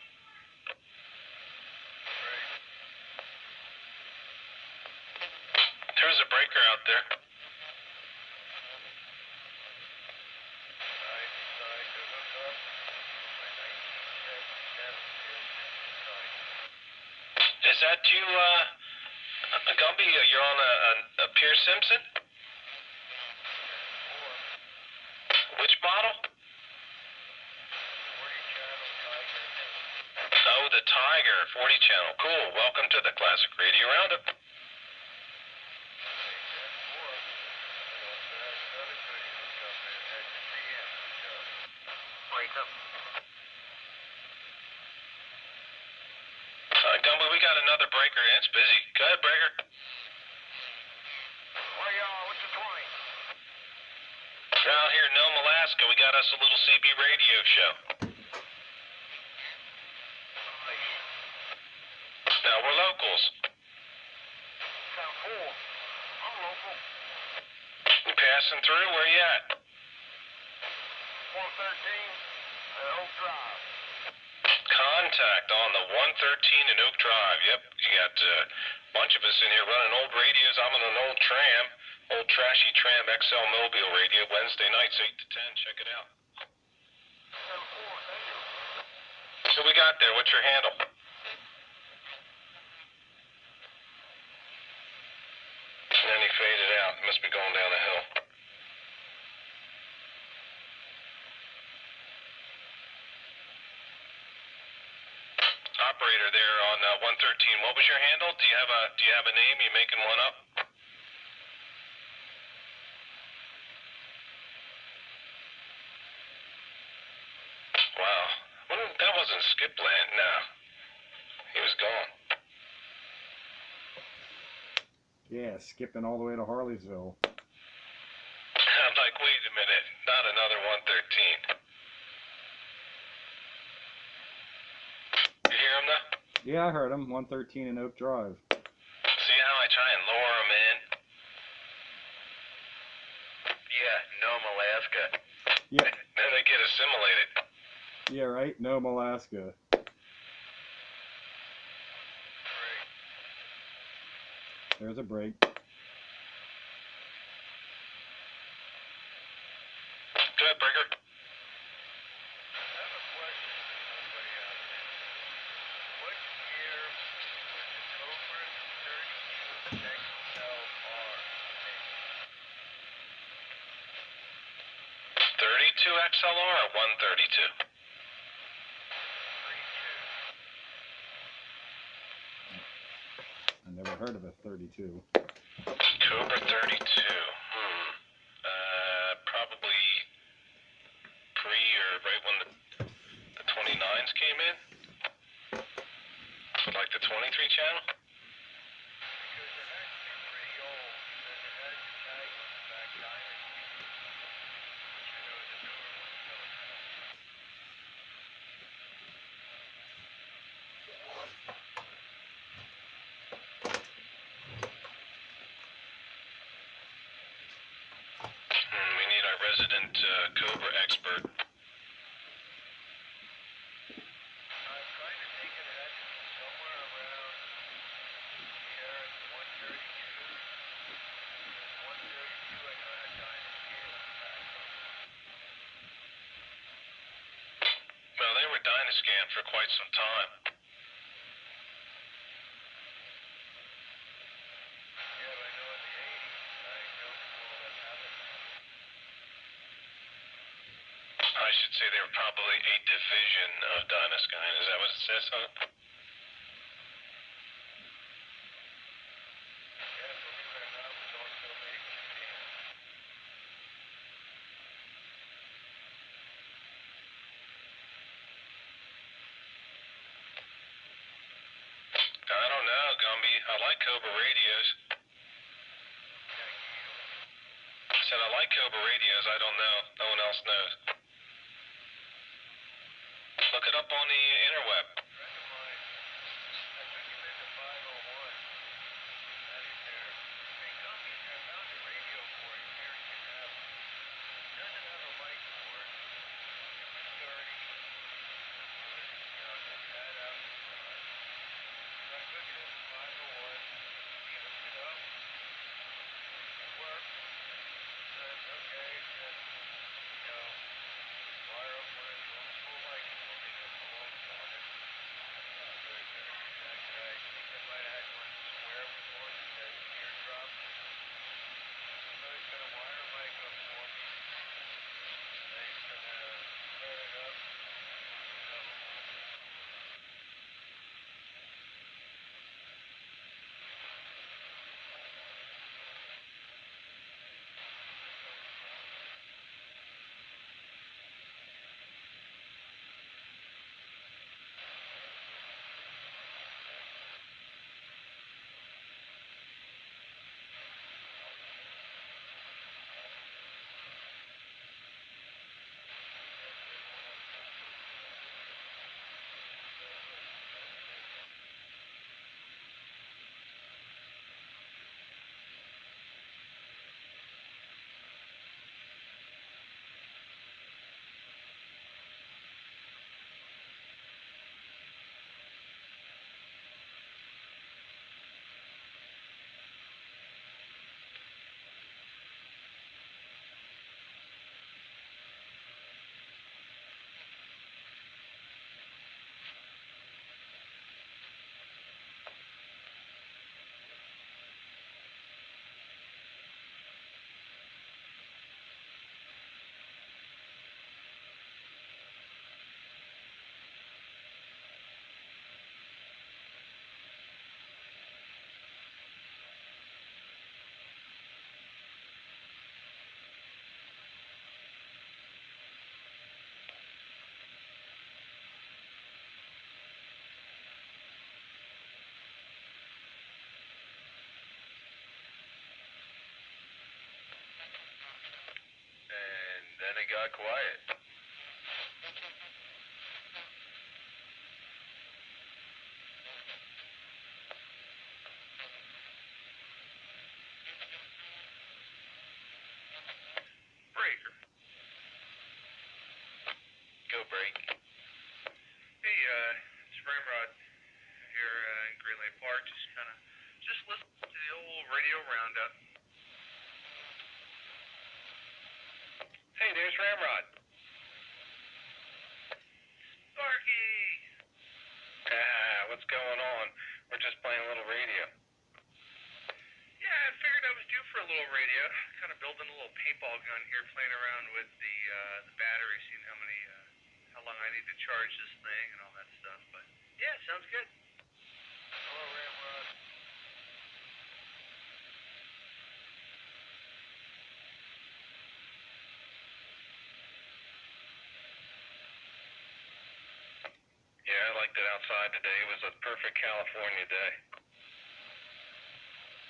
There's a breaker out there. Is that you, Gumby? You're on a Pierce Simpson? Which model? Oh, the Tiger, 40 channel. Cool. Welcome to the Classic Radio Roundup. Gumby, we got another breaker. It's busy. Go ahead, breaker. What's your 20? Around here in Nome, Alaska, we got us a little CB radio show. Now, we're locals. Sound cool. I'm local. You passing through? Where you at? 113 at Oak Drive. Contact on the 113 in Oak Drive. Yep, you got a bunch of us in here running old radios. I'm on an old tram, old trashy tram XL Mobile radio. Wednesday nights 8 to 10. Check it out. Sound cool, thank you. So we got there. What's your handle? And then he faded out. Must be going down the hill. Operator there on 113. What was your handle? Do you have a name? You making one up? Wow. Well, that wasn't Skipland. No. He was gone. Yeah, skipping all the way to Harleysville. I'm like, wait a minute. Not another 113. You hear him now? Yeah, I heard him. 113 in Oak Drive. See how I try and lure him in? Yeah, Nome, Alaska. Yeah, Then they get assimilated. yeah, right. Nome, Alaska. There's a break. Go ahead, Breaker. I have a question for somebody out there. What year was the Cobra 32 XLR made? 32 XLR or 132? 32. I never heard of a 32. Cobra 32. Probably pre or right when the 29s came in? But like the 23 channel? Because they're actually pretty old. Because it has the Italian back dynasty, which I know the newer ones don't have. resident Cobra expert. I'm kind of thinking it had to be somewhere around here at 132. 132, I know that dynasty is back up. Well, they were Dynascan for quite some time. Yeah, but I know in the 80s, I know people that have it. I should say they were probably a division of Dynascan. Is that what it says on it? Yeah, believe it or not, was also made in Japan. I don't know, Gumby. I like Cobra radios. I said I like Cobra radios. I don't know. No one else knows. Look it up on the interweb. A friend of mine, I took him into 501. That is there. Hey, Gumby, I found a radio for you. Here, you can have it. It doesn't have a mic for it. It was sturdy. Good, just had out in front. So I took it into 501. He hooked it up. It worked. Said, okay, said, wire up one of the old school mics for me that belongs on it. Very, very good, that guy. I think I might have had one square before that says teardrop. So he's gonna wire a mic up for me. Then he's gonna pair it up. And then it got quiet. Breaker. Go break. Hey, it's Ramrod here in Green Lake Park. Just listen to the old radio roundup. Hey, there's Ramrod. Sparky! What's going on? We're just playing a little radio. Yeah, I figured I was due for a little radio. Kind of building a little paintball gun here, playing around with the battery, seeing how long I need to charge this thing and all that stuff. But yeah, sounds good. Hello, Ramrod. Yeah, I liked it outside today. It was a perfect California day.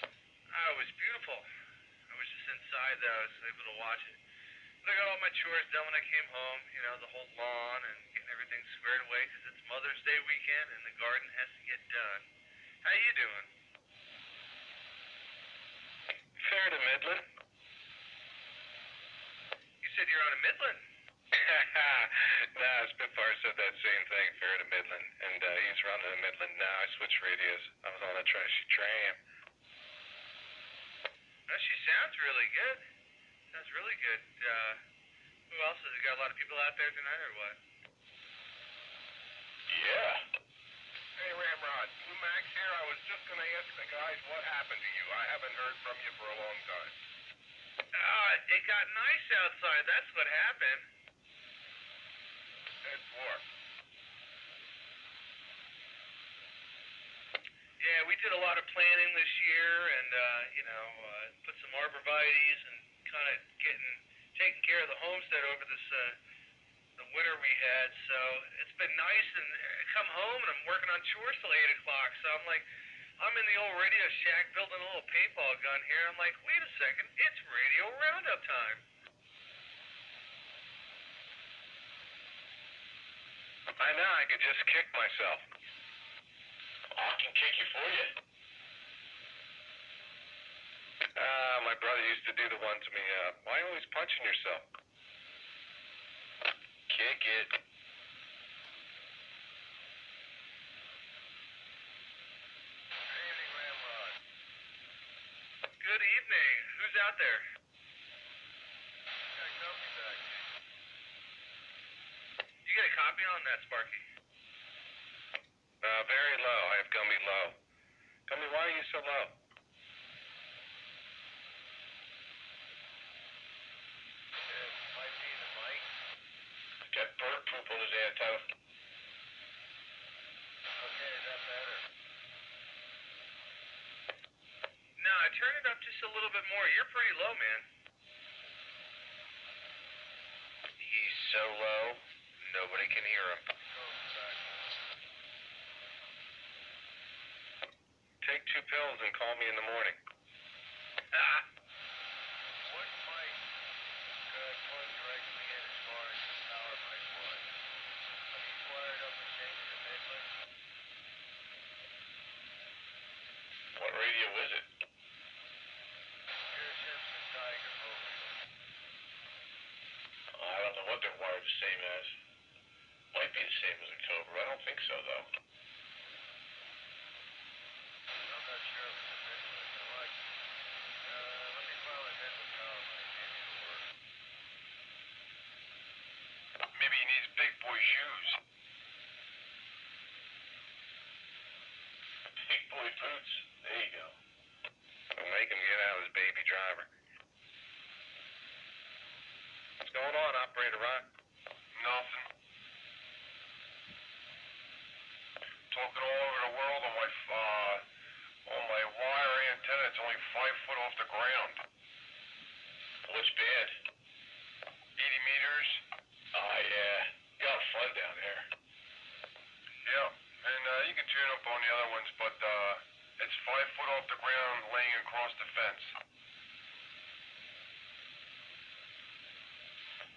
It was beautiful. I was just inside though, so able to watch it. But I got all my chores done when I came home, the whole lawn and getting everything squared away because it's Mother's Day weekend and the garden has to get done. How you doing? Fair to Midland. You say said you're on a Midland. Nah, Spitfire said that same thing, fair to Midland. And he's running a Midland now. I switched radios. I was on a trashy tram. Well, she sounds really good. Sounds really good. Who else has got a lot of people out there tonight or what? Yeah. Hey, Ramrod, you Max here. I was just going to ask the guys what happened to you. I haven't heard from you for a long time. It got nice outside. That's what happened. That's war. Yeah, we did a lot of planning this year and, put some arborvitaes and kind of taking care of the homestead over this, the winter we had. So it's been nice, and I come home and I'm working on chores till 8 o'clock. So I'm like, I'm in the old radio shack building a little paintball gun here. I'm like, wait a second, it's radio roundup time. I know, I could just kick myself. I can kick you for you. My brother used to do the one to me. Why always punching yourself? Kick it. Good evening, Ramrod. Good evening. Who's out there? Got a copy back. You get a copy on that, Sparky? Very low. I have Gumby low. Gumby, why are you so low? Might be the mic. He's got bird poop on his antenna. Okay, is that better? No, turn it up just a little bit more. You're pretty low, man. He's so low, nobody can hear him. Take 2 pills and call me in the morning. What mic could I plug directly in as far as the power mic was? Are these wired up the same to Midland? What radio is it? Pure Simpson Tiger Mobile. I don't know what they're wired the same as. Might be the same as a Cobra. I don't think so, though. I'm not sure if it's a Midland. Let me file a Midland power mic. Maybe it'll work. Maybe he needs big boy shoes. Big boy boots. There you go. I'll make him get out of his baby driver. What's going on, Operator Ron? Nothing. Talking all over the world on my wire antenna. It's only 5 foot off the ground. What's bad? 80 meters. Oh, yeah. You got fun down there. Yeah, and you can tune up on the other ones, but it's 5 foot off the ground, laying across the fence.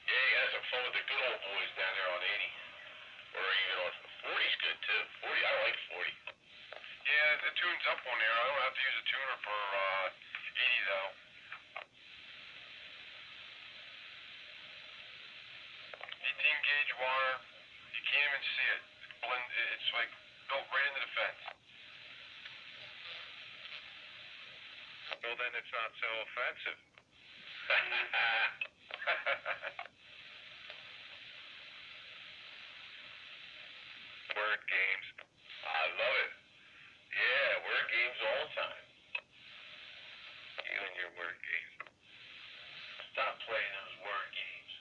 Yeah, you got some fun with the good old boys down there on 80. Or even on 40's good, too. 40, I like 40. Yeah, the tune's up on there. I don't have to use a tuner for 80 though. 18-gauge wire. You can't even see it. It's like built right into the fence. Well, then it's not so offensive. Word games. I love it. Yeah, we're games all the time. You and your word games. Stop playing those word games.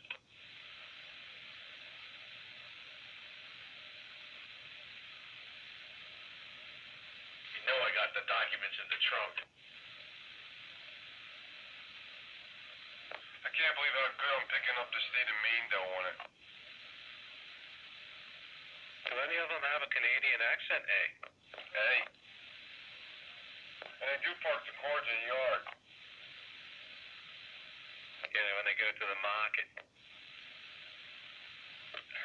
You know I got the documents in the trunk. I can't believe how good I'm picking up the state of Maine though on it. Do any of them have a Canadian accent, eh? Hey. And they do park the cars in the yard. Yeah, when they go to the market.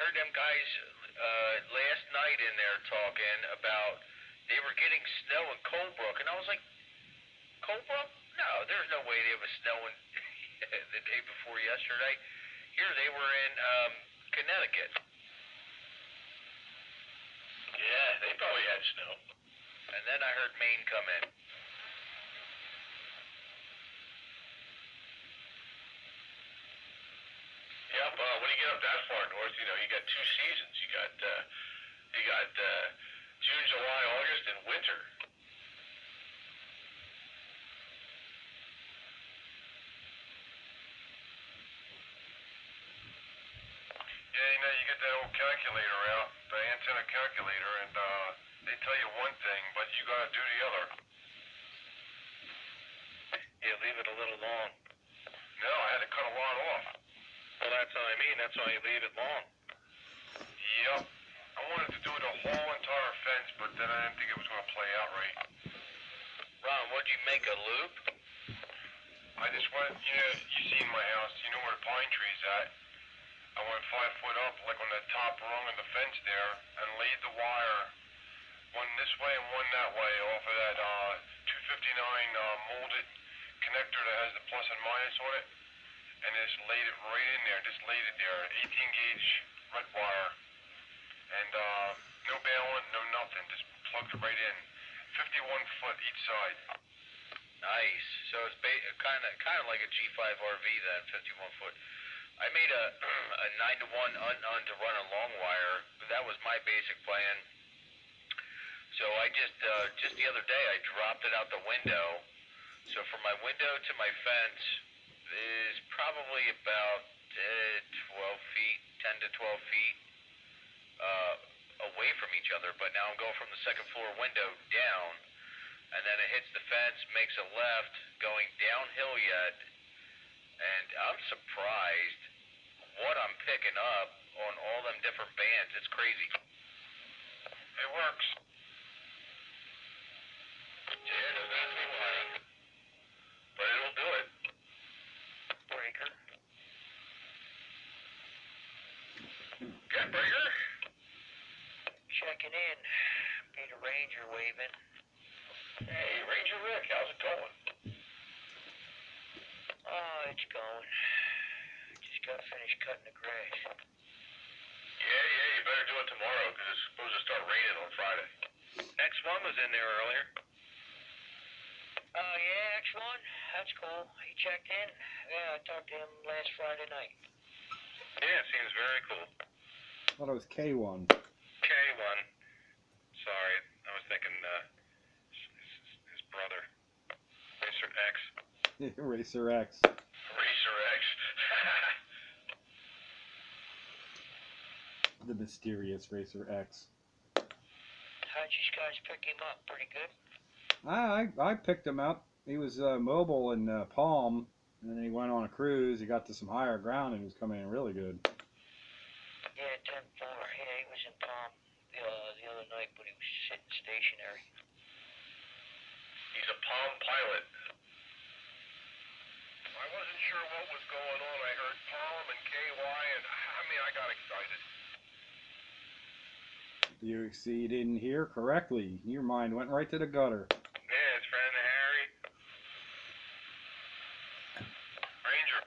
Heard them guys last night in there talking about they were getting snow in Colebrook, and I was like, Colebrook? No, there's no way they was snowing the day before yesterday. Here they were in Connecticut. Yeah, they probably had snow. And then I heard Maine come in. Yep. When you get up that far north, you know you got two seasons. You got June, July, August, and winter. Yeah, you know, you get that old calculator out, the antenna calculator, and they tell you one thing, but you gotta do the other. Yeah, leave it a little long. No, I had to cut a lot off. Well, that's what I mean. That's why you leave it long. Yep. I wanted to do the whole entire fence, but then I didn't think it was gonna play out right. Ron, what'd you make, a loop? I just went, you seen my house, you know where the pine tree's at. I went 5 foot up, like on the top rung of the fence there, and laid the wire, one this way and one that way, off of that 259 molded connector that has the plus and minus on it, and just laid it right in there, just laid it there, 18 gauge red wire, and no baling, no nothing, just plugged it right in, 51 foot each side. Nice. So it's kind of like a G5 RV then, 51 foot. I made a 9-to-1 to run a long wire. That was my basic plan. So I just the other day I dropped it out the window. So from my window to my fence is probably about 12 feet, 10 to 12 feet away from each other. But now I'm going from the second floor window down, and then it hits the fence, makes a left, going downhill yet, and I'm surprised what I'm picking up on all them different bands. It's crazy. It works. Yeah, it doesn't have to be wiring, but it'll do it. Breaker. Got breaker? Checking in. Peter Ranger waving. Hey, Ranger Rick, how's it going? Oh, it's going. Just got finished cutting the grass. Yeah, you better do it tomorrow because it's supposed to start raining on Friday. X1 was in there earlier. Oh, yeah, X1? That's cool. He checked in? Yeah, I talked to him last Friday night. Yeah, it seems very cool. I thought it was K1. K1. Sorry, I was thinking his brother. Racer X. Racer X. Racer X. The mysterious Racer X. How'd you guys pick him up? Pretty good? I picked him up. He was mobile in Palm, and then he went on a cruise. He got to some higher ground, and he was coming in really good. Yeah, 10-4. Yeah, he was in Palm the other night, but he was sitting stationary. He's a Palm pilot. I wasn't sure what was going on. I heard Palm and KY, and I got excited. You see, you didn't hear correctly. Your mind went right to the gutter. Yeah, his friend Harry. Ranger,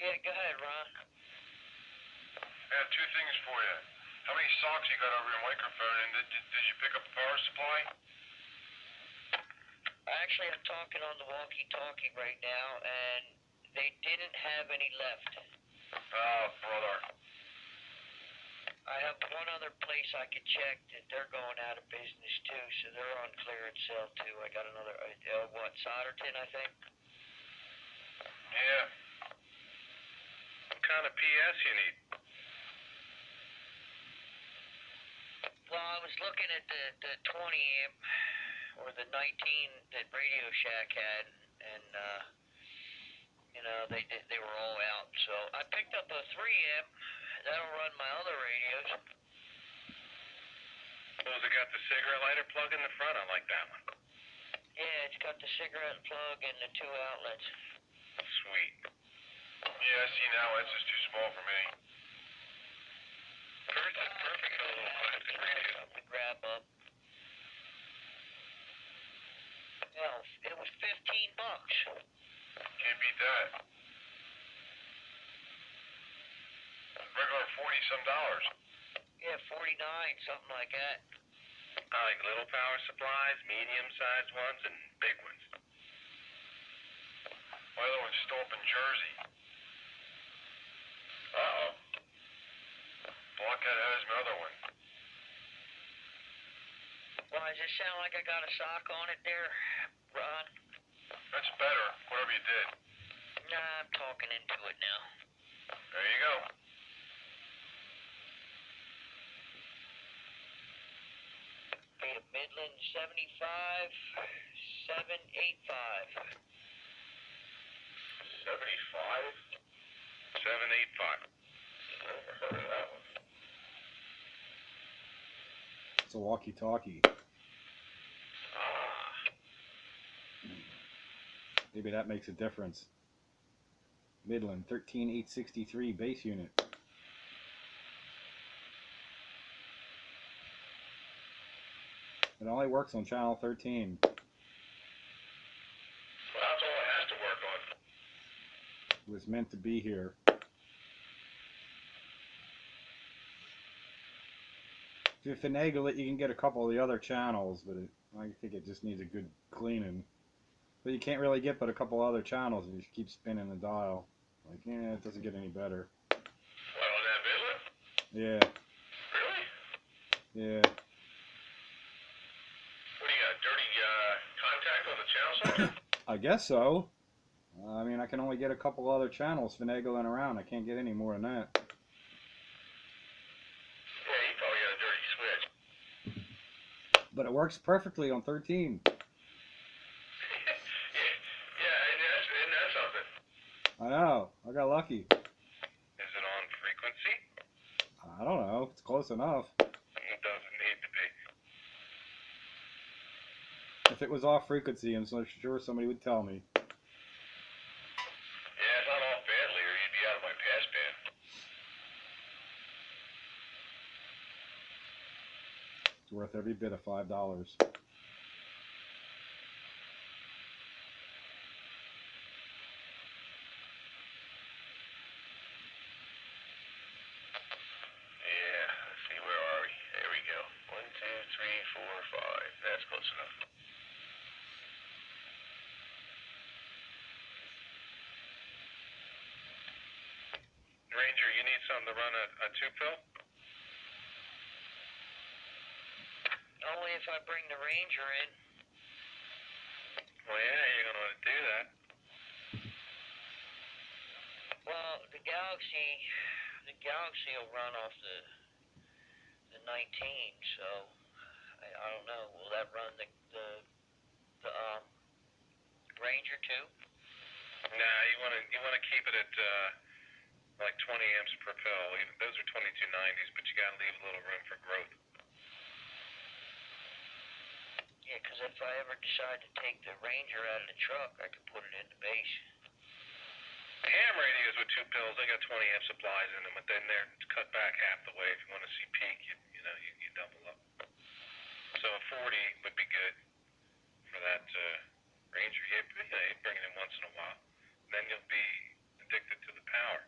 Yeah, go ahead, Ron. I have two things for you. How many socks you got over your microphone, and did you pick up a power supply? Actually, I'm talking on the walkie-talkie right now, and they didn't have any left. Oh, brother. I have one other place I could check that they're going out of business too, so they're on clearance sale too. I got another, Solderton, I think. Yeah. What kind of PS you need? Well, I was looking at the 20 amp or the 19 that Radio Shack had, and they were all out. So I picked up a 3 amp. That'll run my other radios. Oh, has it got the cigarette lighter plug in the front? I like that one. Yeah, it's got the cigarette plug and the 2 outlets. Sweet. Yeah, see, now that's just too small for me. Perfect for a little classic radio. Something to grab up. Well, it was $15. Can't beat that. some dollars. Yeah, 49, something like that. I like little power supplies, medium-sized ones, and big ones. My other one's still up in Jersey. Uh-oh. Blockhead has my other one. Why, does it sound like I got a sock on it there, Ron? That's better, whatever you did. Nah, I'm talking into it now. There you go. Be a Midland 75, 785. 75? 785. Never heard of that one. It's a walkie-talkie. Ah. Maybe that makes a difference. Midland 13863 base unit. It only works on channel 13. Well, that's all it has to work on. It was meant to be here. If you finagle it, you can get a couple of the other channels, but I think it just needs a good cleaning. But you can't really get but a couple other channels if you keep spinning the dial. Like, yeah, it doesn't get any better. What, on that Midland? Yeah, Really? yeah. What do you got, dirty contact on the channel selector? I guess so. I mean, I can only get a couple other channels finagling around. I can't get any more than that. Yeah, you probably got a dirty switch. But it works perfectly on 13. Yeah, isn't that something? I know. I got lucky. Is it on frequency? I don't know. It's close enough. It doesn't need to be. If it was off frequency, I'm so sure somebody would tell me. Yeah, it's not off badly, or you'd be out of my pass band. It's worth every bit of $5. Yeah, let's see, where are we? There we go. 1, 2, 3, 4, 5. That's close enough. Ranger, you need something to run a 2-pill? Only if I bring the Ranger in. Well, yeah, you're going to want to do that. Well, the Galaxy will run off the 19, so I don't know. Will that run the Ranger too? Nah, you want to keep it at like 20 amps per pill. Those are 2290s, but you got to leave a little room for growth. Yeah, because if I ever decide to take the Ranger out of the truck, I can put it in the base. Ham radios with 2 pills, they got 20 amp supplies in them, but then they're cut back half the way. If you want to see peak, you double up. So a 40 would be good for that Ranger. You bring it in once in a while. Then you'll be addicted to the power.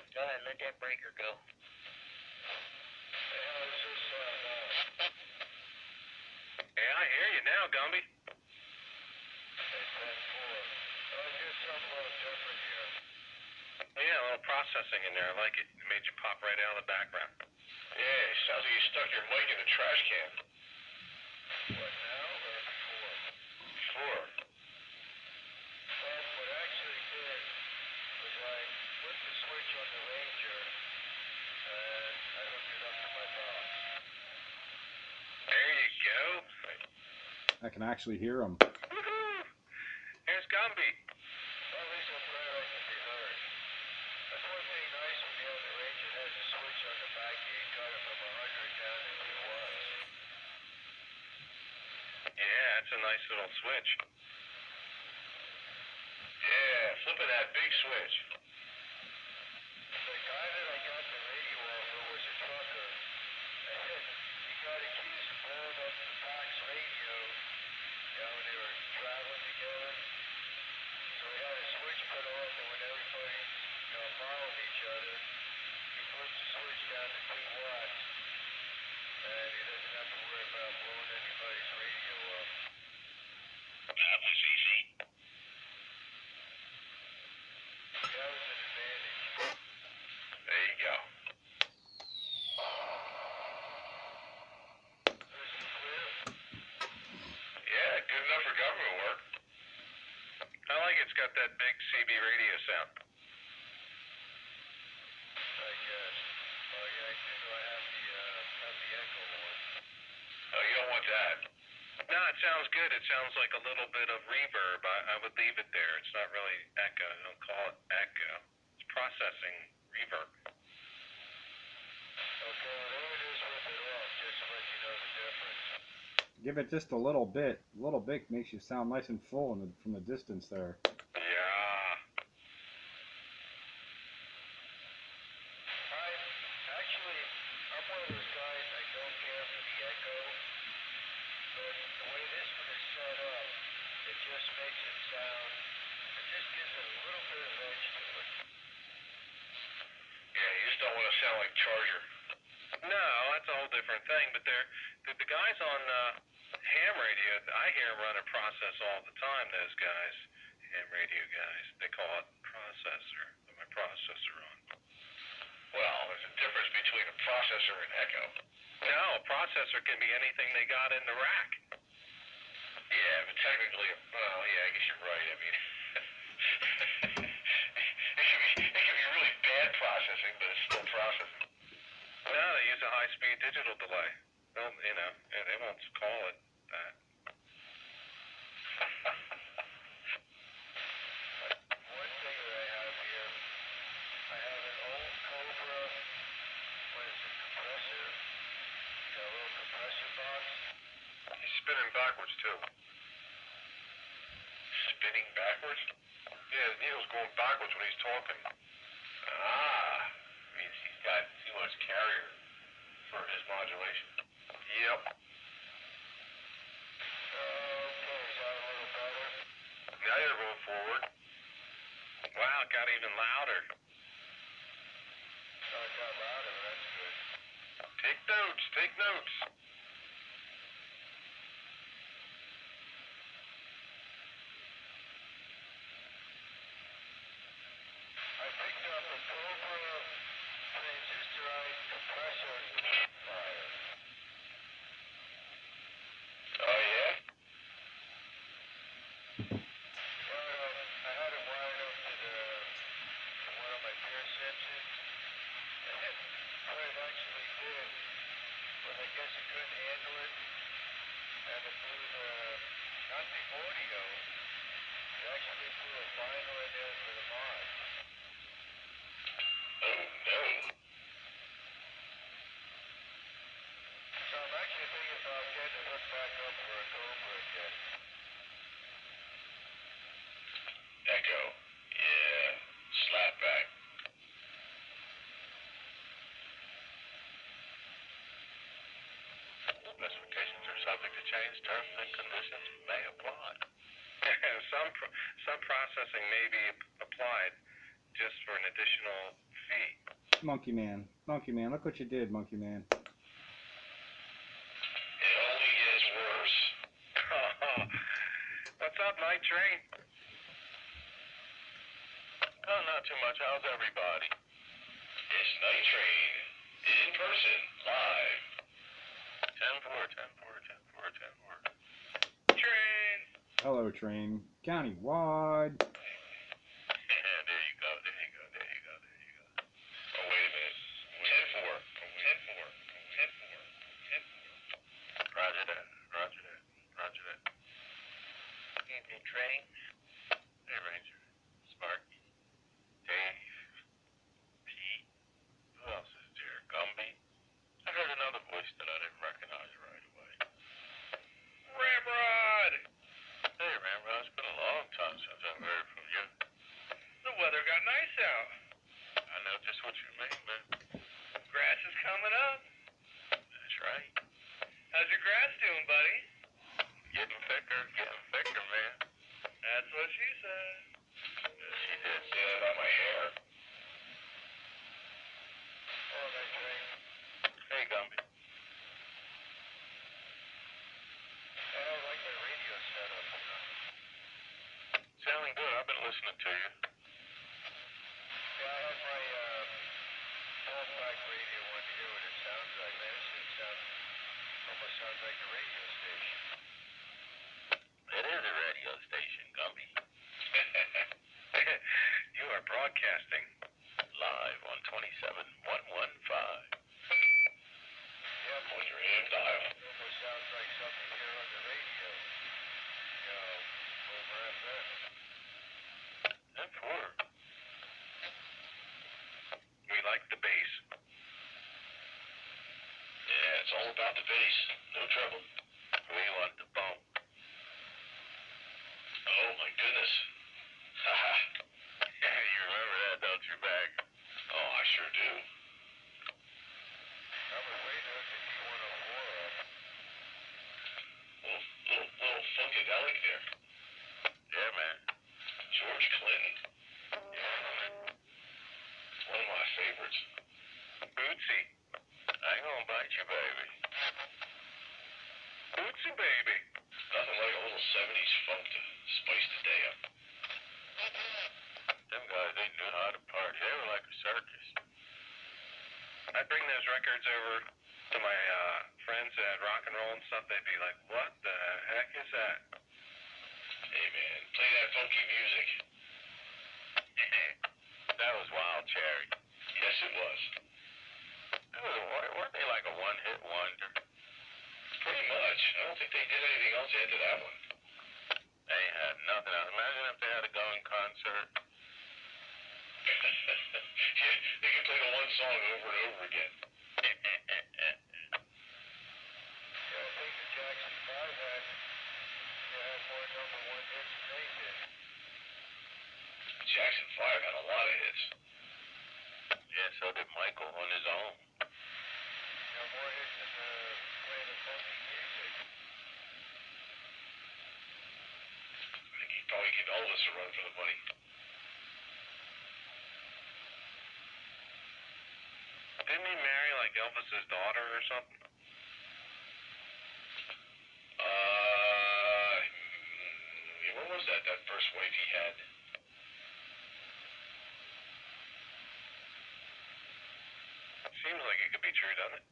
Go ahead, let that breaker go. Yeah, I hear you now, Gumby. Yeah, a little processing in there. I like it. It made you pop right out of the background. Yeah, sounds like you stuck your mic in the trash can. What, now or before? Before. Well, what I actually did was I flipped the switch on the Ranger and I hooked it up to my box. There you go. I can actually hear them. Woohoo! Here's Gumby. Well, at least I'm glad I can be heard. That's one thing nice with the other Ranger. It has a switch on the back. You can cut it from 100 down to 2 watts. Yeah, that's a nice little switch. Yeah, flipping that big switch. The guy that I got the radio off of was a trucker. And he got accused of blowing up the box radio when they were traveling together. So we had a switch put off, and when everybody, followed each other, he puts the switch down to 2 watts, and he doesn't have to worry about blowing anybody's radio up. That was easy. That was an advantage. There you go. Crystal clear? Yeah, good enough for government work. I like it's got that big CB radio sound. I guess. Oh, yeah, I do know I have the echo on. Oh, you don't want that. No, it sounds good. It sounds like a little bit of reverb. I would leave it there. It's not really echo. Don't call it echo. It's processing reverb. Okay, well, there it is with it off, just to let you know the difference. Give it just a little bit. A little bit makes you sound nice and full from the distance there. Yeah. Actually, I'm one of those guys, I don't care for the echo, but the way this one is set up, it just makes it sound, it just gives it a little bit of edge to it. Yeah, you just don't want to sound like Charger. No, that's a whole different thing. But the guys on ham radio, I hear them running process all the time. Those guys, ham radio guys, they call it processor. Put my processor on. Well, there's a difference between a processor and echo. No, a processor can be anything they got in the rack. Yeah, but technically, well, yeah, I guess you're right. I mean, it can be really bad processing, but it's still processing. No, they use a high-speed digital delay. Well, they won't call it that. One thing that I have here, I have an old Cobra, what is it, compressor, a little compressor box. He's spinning backwards, too. Spinning backwards? Yeah, the needle's going backwards when he's talking. Means he's got too much carrier for his modulation. Yep. Okay, is that a little better? Now you're going forward. Wow, it got even louder. Oh, it got louder, that's good. Take notes, take notes. I picked up a Cobra transistorized compressor amplifier. Oh, yeah? I had it wired up to one of my pair sensors. What it actually did was, I guess it couldn't handle it, and it blew not the audio, it actually blew a vinyl in there for the mod. Oh, no. So I'm actually thinking about getting it hooked back up for a Cobra again. Echo. Yeah. Slap back. Specifications are subject to change. Terms and conditions may apply. Some processing may be applied just for an additional fee. Monkey Man, look what you did, Monkey Man. It only gets worse. What's up, Night Train? Oh, not too much. How's everybody? It's Night Train. In person. Live. 10-4. Train! Hello, Train. Countywide. Yeah, there you go. Oh, wait a minute. 10-4. 10-4. Roger that. Evening, Train. Hey, Ranger. Sparky. Dave. Pete. Who else is there? Gumby. I heard another voice that I didn't recognize right away. Ramrod! Hey, Ramrod. It's been a long time since I've heard from you. The weather got nice out. I know just what you mean, man. Grass is coming up. That's right. How's your grass doing, buddy? Getting thicker, getting she said. She did. Yeah, about my hair. Oh, nice drink. Hey, Gumby. I like my radio setup. Sounding good. I've been listening to you. Yeah, I have my talkback radio on to hear what it sounds like. Man, this thing almost sounds like a radio station. It is a radio station, Gumby. You are broadcasting live on 27115. Yeah, On your AM dial. it almost sounds like something you hear on the radio. You know, over FM. That's word. We like the bass. Yeah, it's all about the bass. No trouble. We want the bump. Oh my goodness. Haha. You remember that, don't you, Bag? Oh, I sure do. I was waiting to hook the D104 up. Little funkadelic there. Yeah, man. George Clinton. One of my favorites. Bootsy. I ain't gonna bite you, baby. Bootsy, baby. Nothing like a little 70s funk to spice the day up. Them guys, they knew how to party. They were like a circus. I'd bring those records over to my friends at rock and roll and stuff. They'd be like, what the heck is that? Hey, man, play that funky music. That was Wild Cherry. Yes, it was. Weren't they like a one-hit wonder? Pretty much. I don't think they did anything else after that one. They had nothing else. Imagine if they had a going concert. Yeah, they could play the one song over and over again. Yeah, I think the Jackson 5 had more number one hits than they did. Jackson 5 had a lot of hits. Yeah, so did Michael on his own. You know, more hits than playing the funky music. I think he'd probably give Elvis a run for the money. Didn't he marry like Elvis's daughter or something? What was that first wife he had? Seems like it could be true, doesn't it?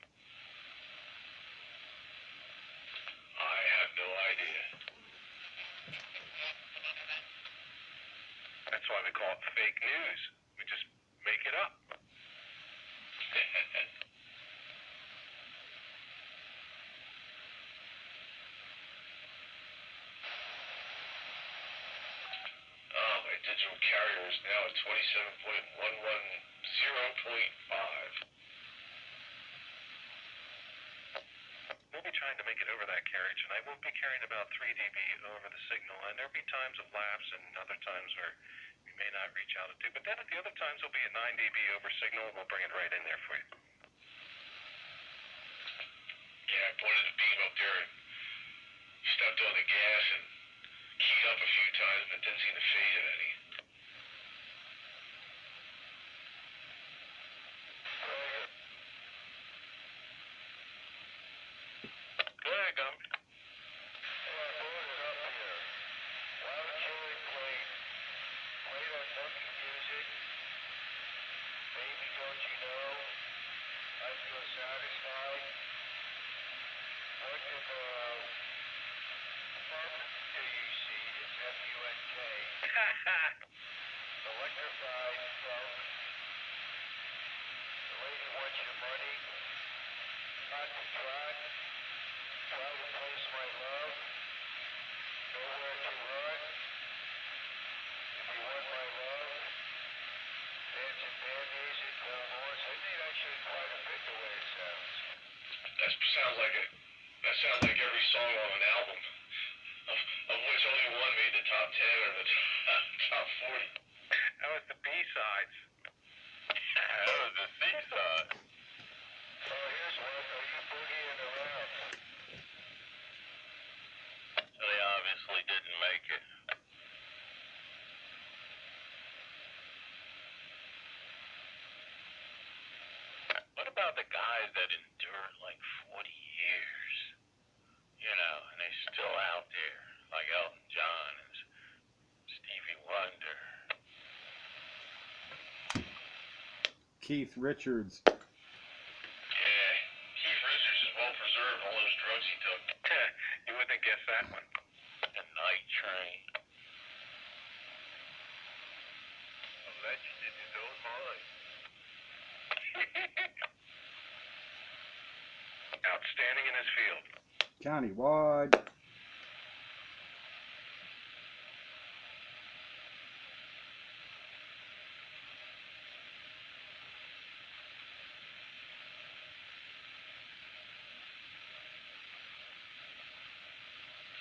I have no idea. That's why we call it fake news. We just make it up. My digital carrier is now at 27.110.5. We'll be trying to make it over that carriage, and I will be carrying about 3 dB over the signal, and there'll be times of lapse and other times where we may not reach altitude, but then at the other times we'll be at 9 dB over signal, and we'll bring it right in there for you. Yeah, I pointed the beam up there and stepped on the gas and keyed up a few times, but didn't seem to phase it any. Go ahead, Gumby. Hey, I brought it up here. Wild Cherry play that funky music. Baby, don't you know? I feel satisfied. What if funk do you see? It's F-U-N-K. Electrified funk. The lady wants your money. Not to track. Try to place my love. Nowhere to run. If you want my love. Dancing band music, Bill Morris. I think actually quite a bit the way it sounds. That sounds like every song on an album, of which only one made the top 10 or the top 40. That was the B-sides. That was the C-side. Oh, here's one. Are you boogieing around? They obviously didn't make it. Keith Richards. Yeah, Keith Richards is well preserved, all those drugs he took. You wouldn't have guessed that one. The night train. A legend in his own mind. Outstanding in his field. Countywide.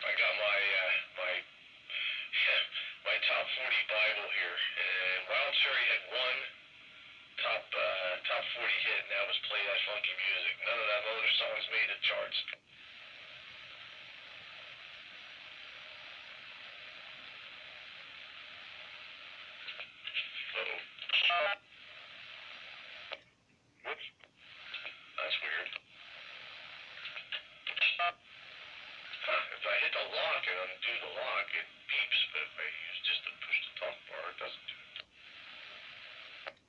I got my top 40 Bible here, and Wild Cherry had one top 40 hit, and that was Play That Funky Music. None of that other songs made the charts. Whoops. That's weird. If I hit the lock and undo the lock, it beeps, but if I use just to push the talk bar, it doesn't do it.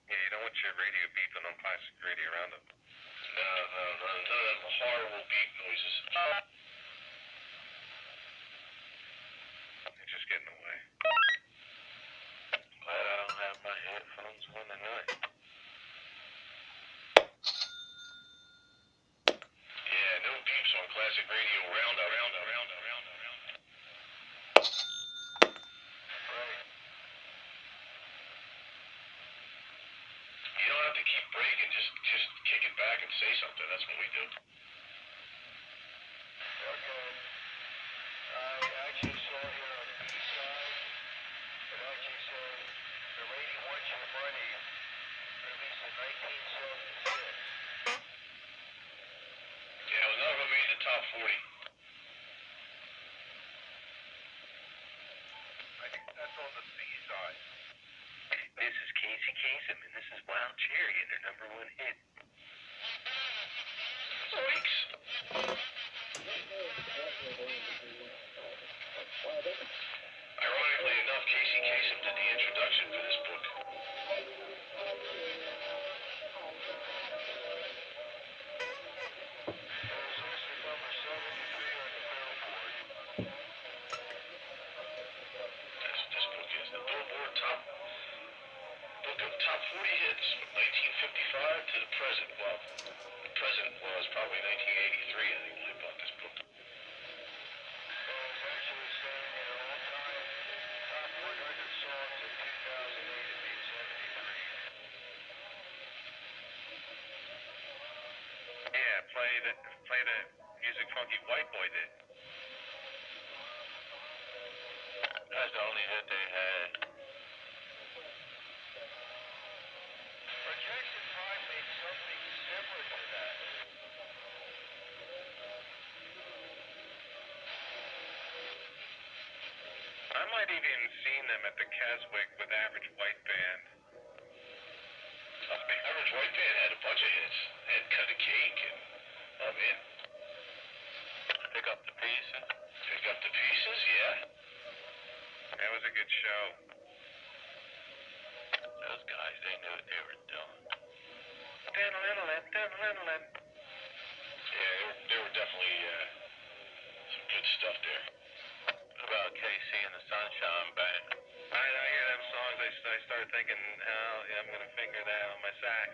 Yeah, you don't want your radio beeping on classic radio roundup. No, none of them horrible beep noises. You're just getting away. Glad I don't have my headphones on tonight. Yeah, no beeps on classic radio roundup. Right. You don't have to keep breaking, just kick it back and say something. That's what we do. Okay. I actually saw here on the east side, it actually said the lady wants your money, released in 1976. Yeah, well, none of them made the top 40. I think that's on the B side. This is Casey Kasem, and this is Wild Cherry and their #1 hit. Zoinks! Ironically enough, Casey Kasem did the introduction for this book. It was listed number 73 on the Billboard. That's what this book is. The Billboard book of top 40 hits from 1955 to the present. Well, the present was probably 1983, I think, when I bought this book. It was actually saying your all-time top 100 songs in 2008 and being 73. Yeah, play the music Funky White Boy did. That's the only hit they had. But Jackson 5 made something similar to that. I might even seen them at the Keswick with Average White Band. Average White Band had a bunch of hits. They had Cut a Cake and, oh man, Pick up the pieces. Pick Up the Pieces, yeah. That was a good show. Those guys, they knew what they were doing. Yeah, there were definitely some good stuff there. What about KC and the Sunshine Band? I hear them songs, I started thinking, oh, yeah, I'm going to finger that on my sax.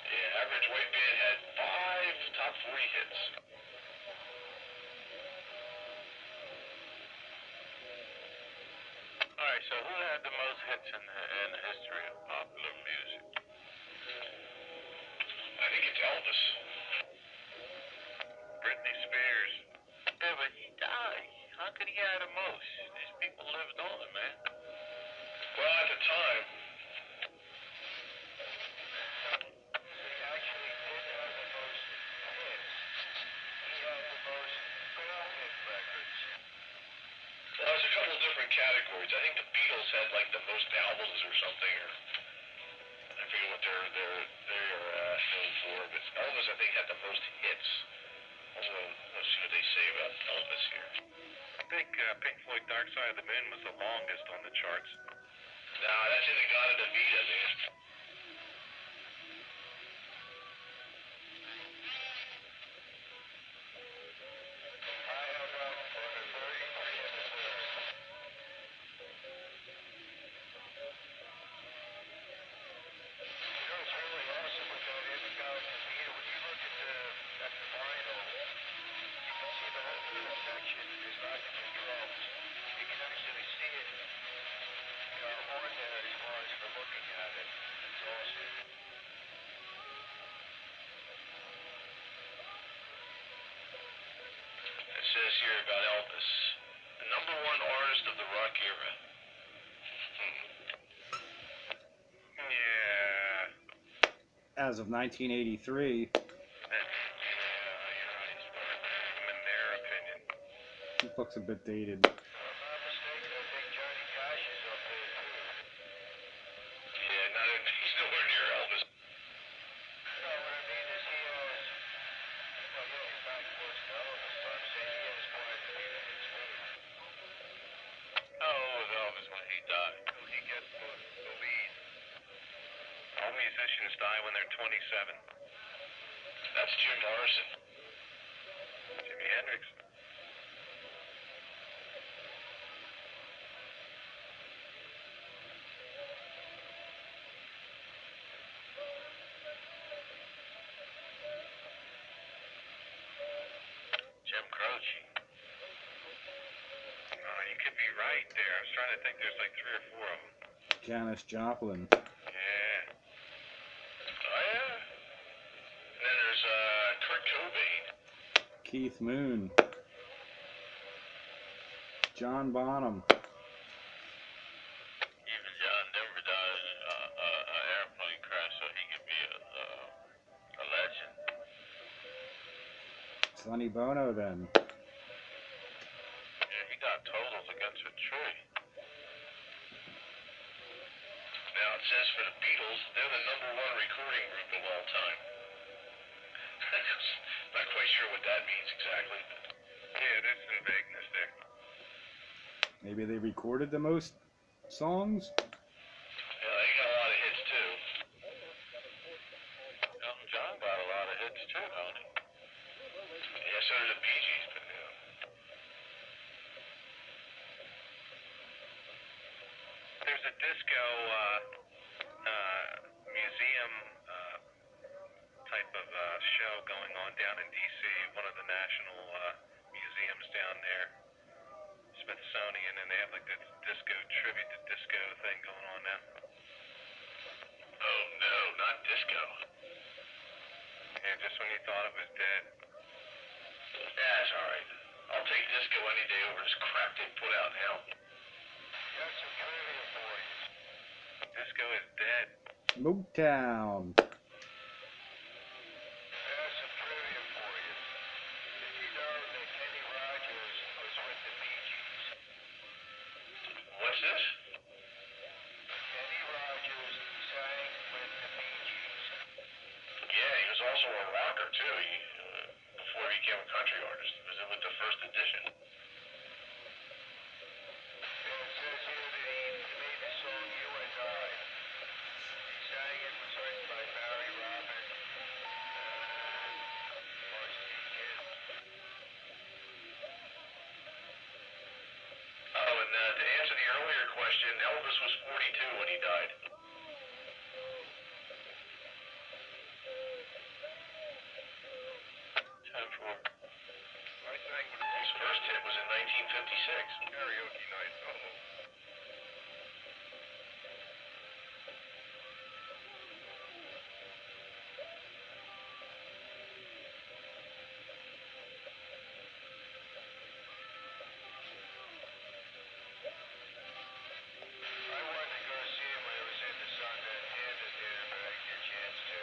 Yeah, Average White Band had 5 top 40 hits. Alright, so who had the most hits in the history of popular music? I think it's Elvis. Britney Spears. Yeah, but he died. How could he have the most? These people lived on, man. Well, at the time, He actually did have the most hits. He had the most fail-hit records. well, there's a couple of different categories. I think the Beatles had like the most albums or something, or I forget what they're known for, but Elvis, I think, had the most hits. Let's see what they say about Elvis here. think Pink Floyd Dark Side of the Moon was the longest on the charts. No, that's in the God of the Vita, man. It says here about Elvis, the #1 artist of the rock era. Yeah. As of 1983. Yeah, you're right. In their opinion. It looks a bit dated. Yeah, he's nowhere near Elvis. How old was Elvis when he died? He gets the lead. All musicians die when they're 27. That's Jim Morrison. Jimi Hendrix. Jim Croce. Oh, you could be right there. I was trying to think there's like 3 or 4 of them. Janis Joplin. Yeah. Oh, yeah. And then there's Kurt Cobain. Keith Moon. John Bonham. Even John Denver died in an airplane crash, so he could be a legend. Sonny Bono then. Yeah, he got totaled against a tree. Now it says for the Beatles, they're the #1 recording group of all time. Not quite sure what that means exactly. But Yeah, there's some vagueness there. Maybe they recorded the most songs? yeah, they got a lot of hits too. Elton John got a lot of hits too, don't he? Yeah, so did the Bee Gees, but There's a disco museum type of show going on down in D.C., one of the national museums down there, Smithsonian, and they have like this disco tribute to disco thing going on now. oh no, not disco. Yeah, just when you thought it was dead. That's all right. I'll take disco any day over this crap they put out now. Got some trivia for you. Disco is dead. Motown. Got some trivia for you. Did you know that Kenny Rogers was with the Bee Gees? What's this? Kenny Rogers sang with the Bee Gees. Yeah, he was also a rocker too. He before he became a country artist. He was with the first edition. And it says here that he made the song You and I. He sang it, was written by Barry Robin and Varsity Kid. Oh, and to answer the earlier question, Elvis was 42 when he died. Time for I sang with His first hit was in 1956. karaoke night. I wanted to go see him when I was in the Sundance Theater, but I didn't get a chance to.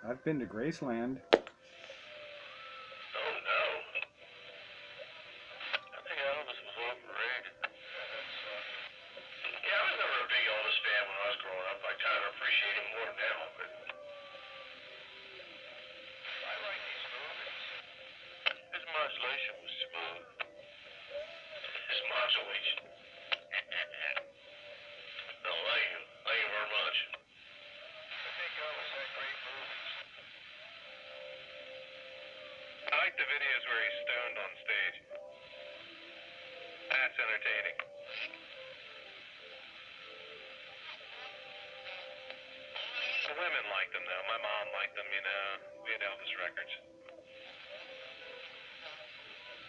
I've been to Graceland. Oh no. I think Elvis was overrated. Yeah, I was never a big Elvis fan when I was growing up. I kind of appreciate him more now, but I like these Congratulations. No, thank you. Thank you very much. I think Elvis had great movies. I like the videos where he's stoned on stage. That's entertaining. The women liked them, though. My mom liked them, you know. We had Elvis records.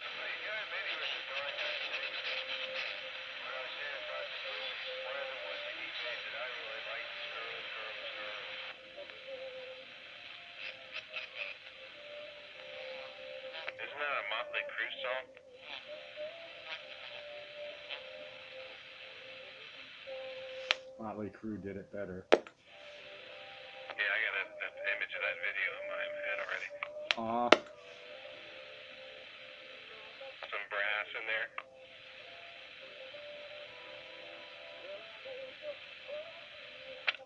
Well, you got many with the dark eyes. What I was saying about the movies, one of the ones that he made that I really liked is Girls, Girls, Girls. Isn't that a Motley Crue song? Motley Crue did it better. Yeah, I got that image of that video in my head already. Some brass in there.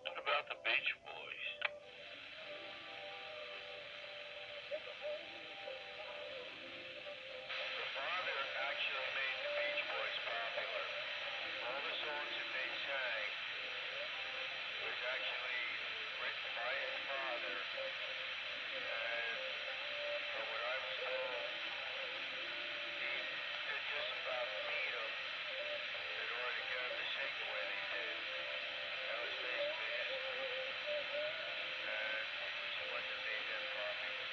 What about the Beach Boys? The father actually made the Beach Boys popular. All the songs that they sang was actually written by his father, and from what I was told, he did just about beat them in order to get them to sing the way they did. That was basically his group, and he was the one that made them popular.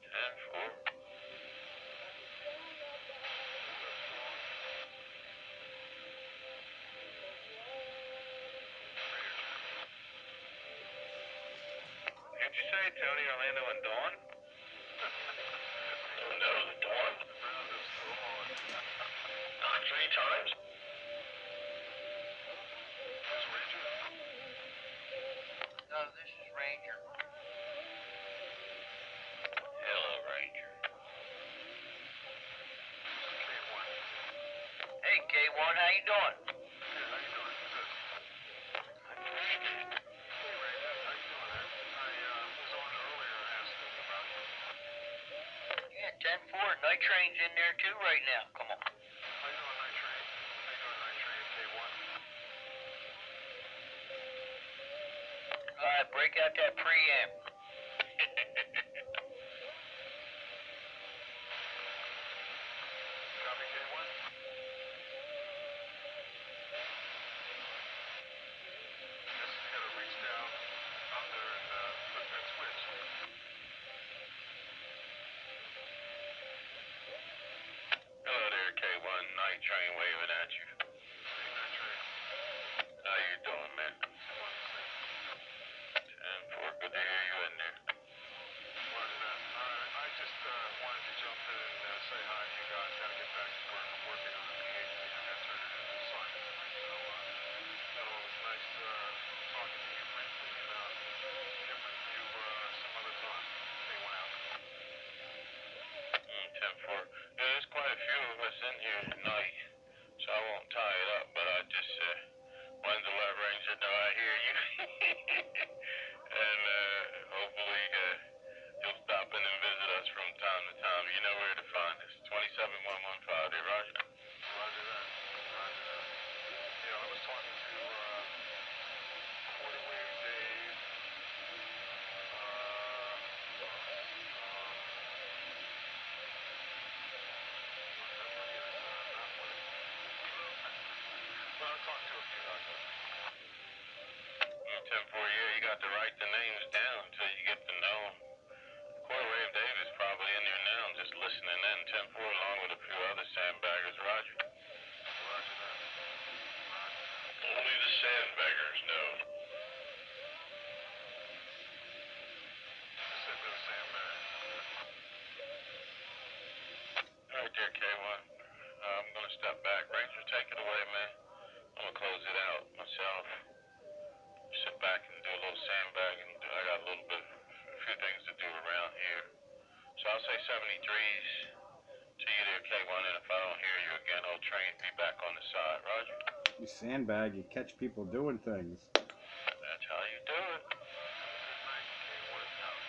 10-4. Did you say Tony, Orlando, and Dawn? Oh no, the Dawn? Not 3 times? No, this is Ranger. Hello, Ranger. Hey, K1, how you doing? Yeah, 10-4. Night Train's in there too right now. Come on. Alright, break out that preamp. Copy, K1? Guess you gotta reach down under and flip that switch. Hello there, K1. Night Train waving at you. Hey, Night Train. How you doing, man? 10-4. Good to hear you in there. Roger that. I just wanted to jump in and say hi to you guys. Got to get back to work. I'm working on a PhD. I got turned in an assignment tonight. So, it was nice talking to you briefly, and get with you some other time. Stay one out. 10-4. Yeah, there's quite a few of us in here tonight, so I won't tie it up, but I just wanted to let Ranger know I hear you. And hopefully you'll stop in and visit us from time to time. You know where to find us. 27115, there, Roger? Roger that. Roger that. Yeah, I was talking to Quarterwave Dave. Well, I'll talk to a few others. 10-4, yeah, you got to write the names down until you get to know them. Quarterwave Dave is probably in there now, just listening in. 10-4 along with a few other sandbaggers, Roger. Roger that. Only the sandbaggers know. I said no sandbag. All right there, K1. I'm going to step back. Ranger, take it away, man. I'm going to close it out myself. Sit back and do a little sandbagging. I got a few things to do around here. So I'll say 73s to you there, K1, and if I don't hear you again, I'll train be back on the side. Roger? You sandbag, you catch people doing things. That's how you do it. Good night, K1 out.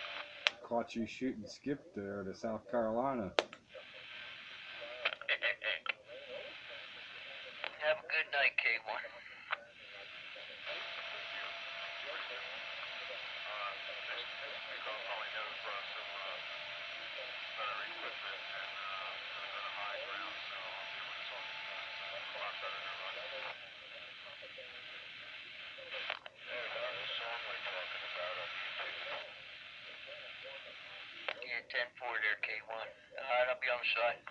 Caught you shooting skip there to South Carolina. night, K1. Next week I'll probably have some better equipment and on a high ground, so I'll be able to talk to you guys a lot better than running. There's the song we're talking about on YouTube. Yeah, 10-4 there, K1. Alright, I'll be on the side.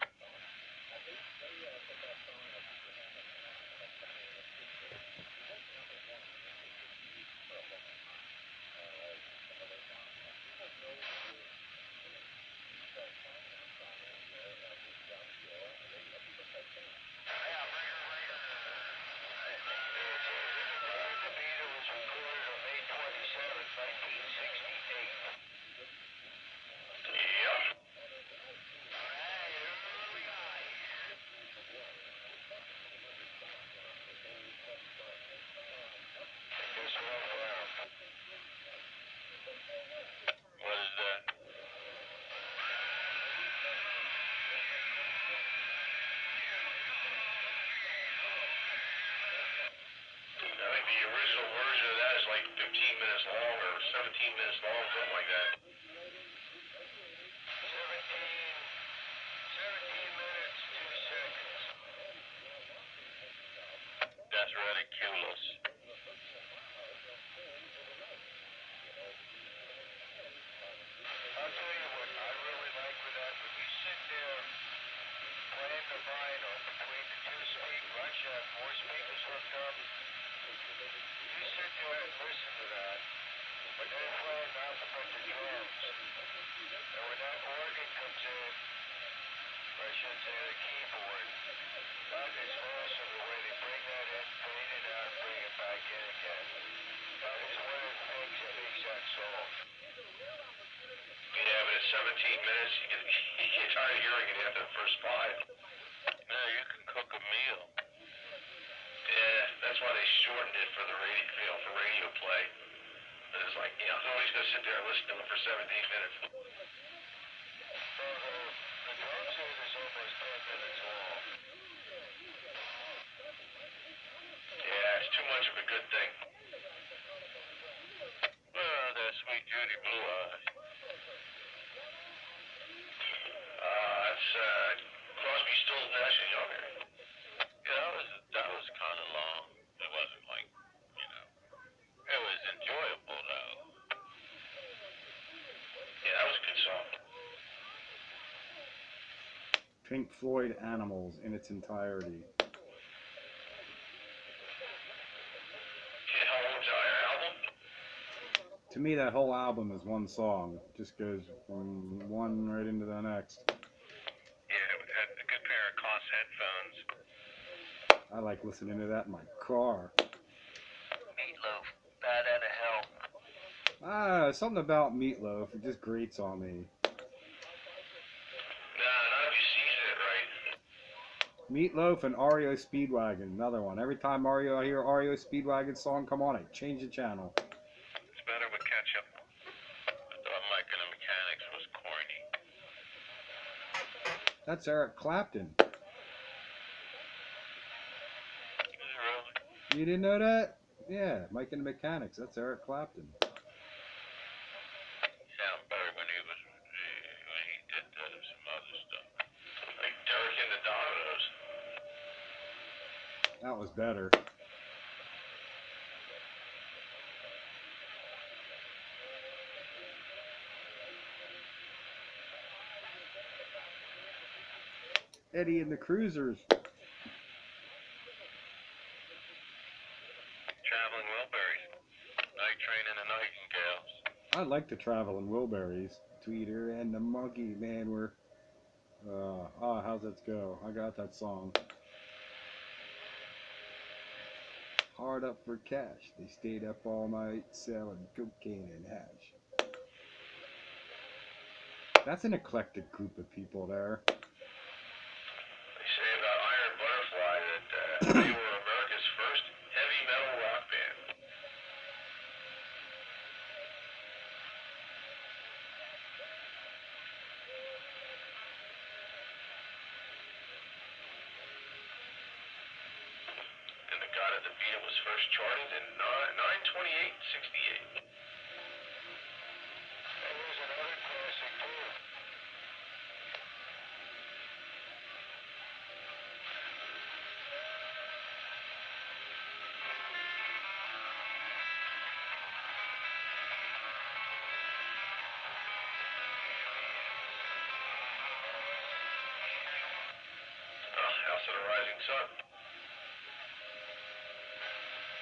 What is that? I think the original version of that is like 15 minutes long or 17 minutes long, something like that. 17 minutes, 2 seconds. That's ridiculous. I'll tell you what I really like with that. When you sit there playing the vinyl between the 2 bunch of 4 speakers hooked up, you sit there and listen to that. When they're playing nothing but the drums, and when that organ comes in, or I should say the keyboard, that is awesome the way they bring that in, fade it out, and bring it back in again. That is one of the things that makes that song. Yeah, but at 17 minutes, you get tired of hearing it after the first 5. No, you can cook a meal. Yeah, that's why they shortened it for the radio, for radio play. But it's like, nobody's gonna sit there and listen to it for 17 minutes. So the drum set is almost 10 minutes long. Yeah, it's too much of a good thing. Well, that Sweet Judy Blue Eyes. That's Crosby, Stills, Nash and Young. Yeah, that was kind of long. It wasn't like, it was enjoyable though. Yeah, that was a good song. Pink Floyd Animals in its entirety. How long's our album? To me, that whole album is one song. It just goes from one right into the next. Yeah, it had a good pair of Koss headphones. I like listening to that in my car. Meatloaf, Bad Out of Hell. Something about Meatloaf, it just grates on me. Nah, not if you season it right. Meatloaf and REO Speedwagon, another one. Every time I hear REO Speedwagon song come on, I change the channel. It's better with ketchup. I thought Mike and the Mechanics was corny. That's Eric Clapton. Is it really? You didn't know that? Yeah, Mike and the Mechanics, that's Eric Clapton. Sound better when he did some other stuff. Like Derek and the Dominoes. That was better. Eddie and the Cruisers. Traveling Wilburys. Night Train and the Nightingales. I like the Traveling Wilburys. Tweeter and the Monkey, man, we're... how's that go? I got that song. Hard up for cash. They stayed up all night selling cocaine and hash. That's an eclectic group of people there. They say about Iron Butterfly that they were America's first heavy metal rock band. And the Vita was first charted in 9/28/68. And there's another classic too. House of the Rising Sun.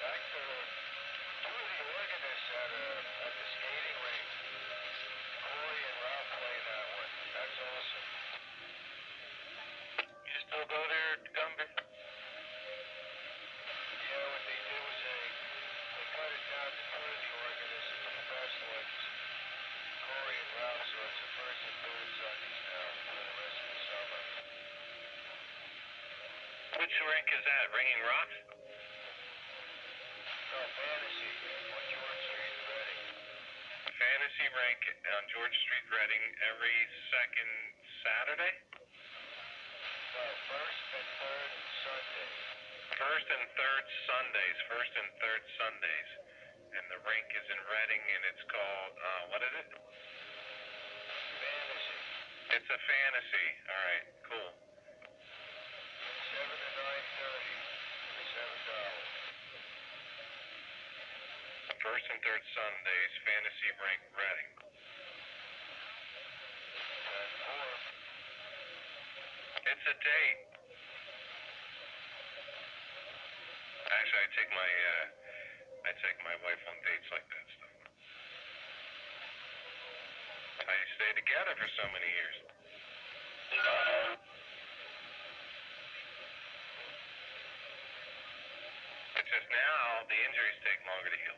Back to two of the organists at the skating rink. Corey and Ralph play that one. That's awesome. You still go there, Gumby? Yeah, what they did was they cut it down to two of the organists, the best ones. Corey and Ralph, so it's the first and third Sundays now for the rest of the summer. Which rink is that? Ringing Rocks? No, Fantasy on George Street in Reading. Fantasy Rink on George Street, Reading, every second Saturday? No, first and third Sunday. First and third Sundays. First and third Sundays. And the rink is in Reading, and it's called, what is it? Fantasy. It's a fantasy. All right, cool. 7 to 9:30 for $7. First and third Sundays, Fantasy Rink, Reading. And 4. It's a date. Actually, I take my wife on dates like that stuff. I stay together for so many years. It's just now the injuries take longer to heal.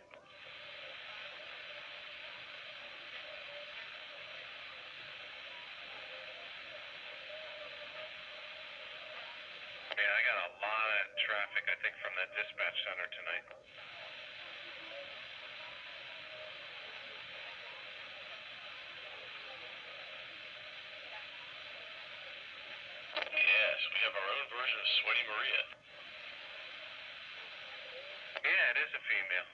Yeah, I got a lot of traffic, I think, from that dispatch center tonight. Yes, we have our own version of Sweaty Maria. Yeah, it is a female.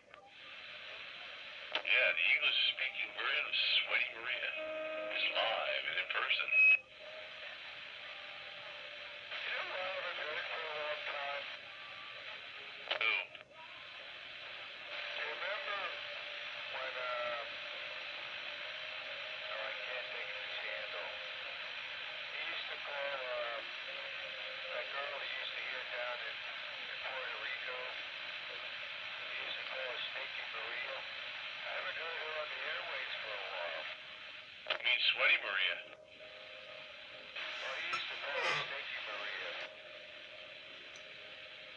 Yeah, the English-speaking version of Sweaty Maria is live and in person. You know what I haven't heard for a long time? Who? Do you remember when, no, I can't think of his handle. He used to call, that girl he used to hear down in Puerto Rico. He used to call her Stinky Maria. I haven't heard her on the airwaves for a while. You mean Sweaty Maria? Well, he used to call her Stinky Maria.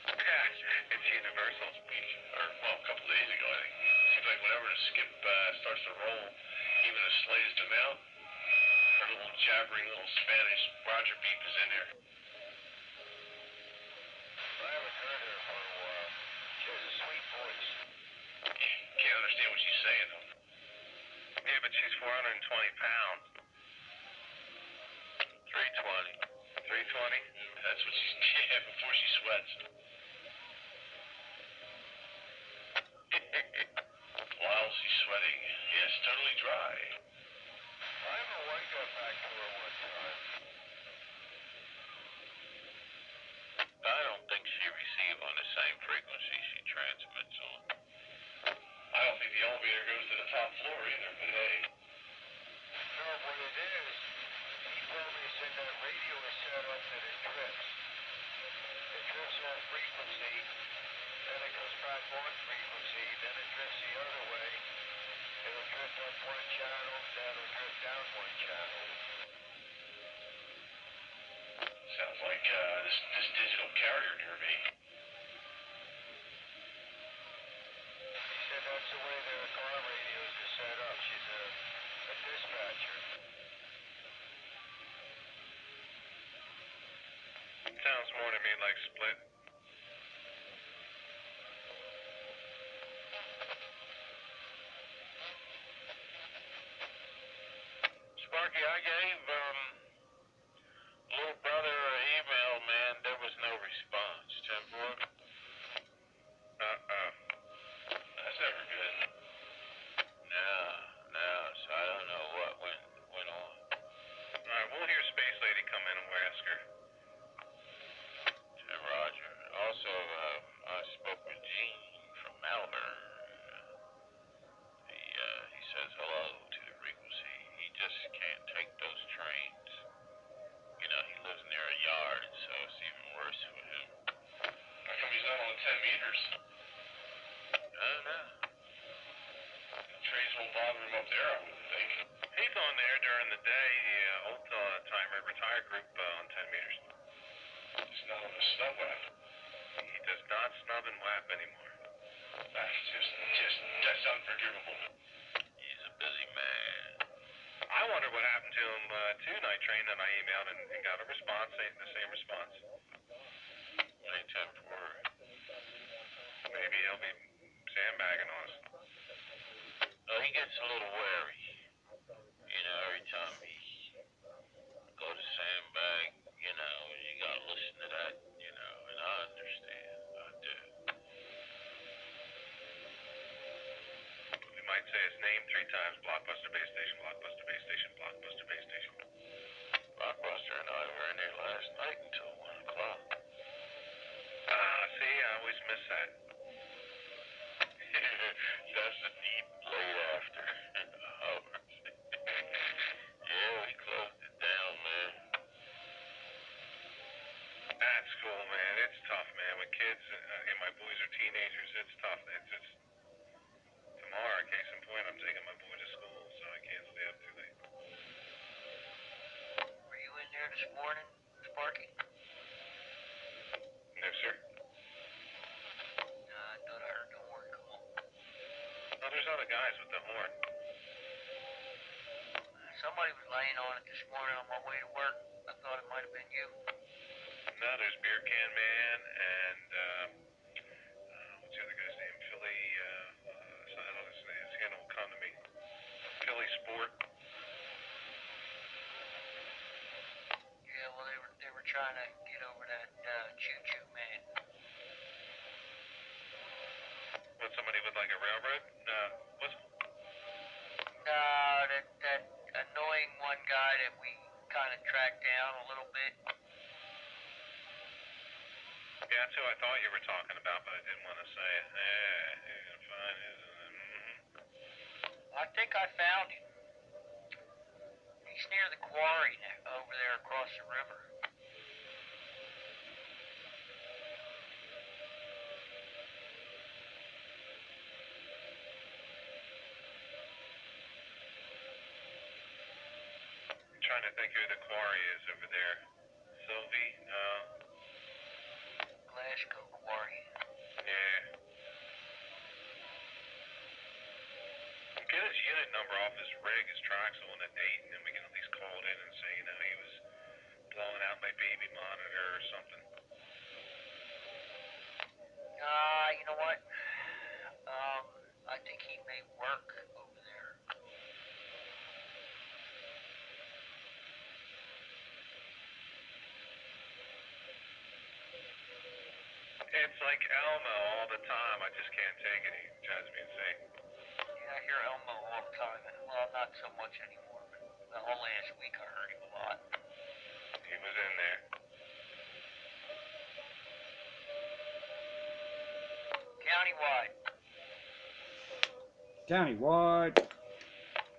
Yeah, it's universal. Or, well, a couple days ago, I think. Seems like whenever the skip starts to roll, even the slightest amount, her little jabbering little Spanish Roger beep is in there. I haven't heard her for a while. She has a sweet voice. Can't understand what she's saying, though. Yeah, but she's 420 pounds. 320. 320? That's what she's, yeah, before she sweats. While she's sweating, yes, totally dry. I remember one got back to her one time. I don't think she receives on the same frequency she transmits on. I don't think the elevator goes to the top floor either, but hey. No, what it is, he told me he said that radio is set up that it drifts. It drifts off frequency, then it goes back on frequency, then it drifts the other way. It'll drift up one channel, then it'll drift down one channel. Sounds like this digital carrier near me. He said that's the way their car radios are set up. She's a dispatcher. Sounds more to me like split. Sparky, I gave little brother an email, man. There was no response. 10-4. snub whap. He does not snub and whap anymore. That's that's unforgivable. He's a busy man. I wonder what happened to him too, Night Train, and I emailed and got a response, the same response. 9-10-4. Maybe he'll be sandbagging on us. Oh, he gets a little wary. You know, every time he go to sandbag, you know, you gotta listen to that, you know, and I understand. I do. We might say his name 3 times. Blockbuster Base Station, Blockbuster Base Station, Blockbuster Base Station. Blockbuster and I were in here last night until 1 o'clock. See, I always miss that. That's the deep late after hours. Yeah, we closed it down, man. That's cool, man. It's tough, man. When kids and my boys are teenagers, it's tough. It's just tomorrow, case in point, I'm taking my boy to school, so I can't stay up too late. Were you in there this morning, Sparky? No, sir. I thought I heard the horn call. Oh, there's other guys with the horn. Somebody was laying on it this morning on my way to work. I thought it might have been you. No, there's Beer Can Man and what's the other guy's name? Philly. I don't know his handle will come to me. Philly Sport. Yeah, well, they were trying to get over that choo-choo man. What, somebody with like a railroad? What's? No, that annoying one guy that we kind of tracked down a little bit. Yeah, that's who I thought you were talking about, but I didn't want to say it. Yeah, fine. I think I found him. He's near the quarry over there across the river. I'm trying to think who the quarry is over there. Sylvie? No. Glasgow quarry. Yeah. Get his unit number off his rig, his Traxel, and a date, and then we can at least call it in and say, you know, he was blowing out my baby monitor or something. You know what? I think he may work over there. It's like Elmo all the time. I just can't take it. He drives me insane. Yeah, I hear Elmo all the time. Well, not so much anymore. The whole last week I heard him a lot. He was in there. Countywide. Countywide.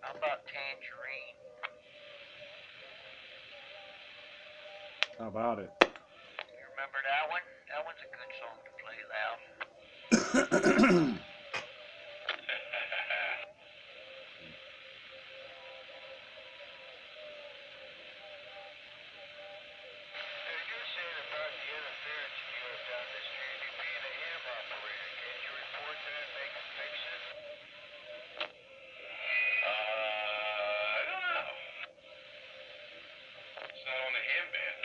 How about Tangerine? How about it? You remember that one? That one's a good song to play loud. You're saying about the interference you have down the street, you being a ham operator. Can't you report that and make them fix it? I don't know. It's not on the ham band.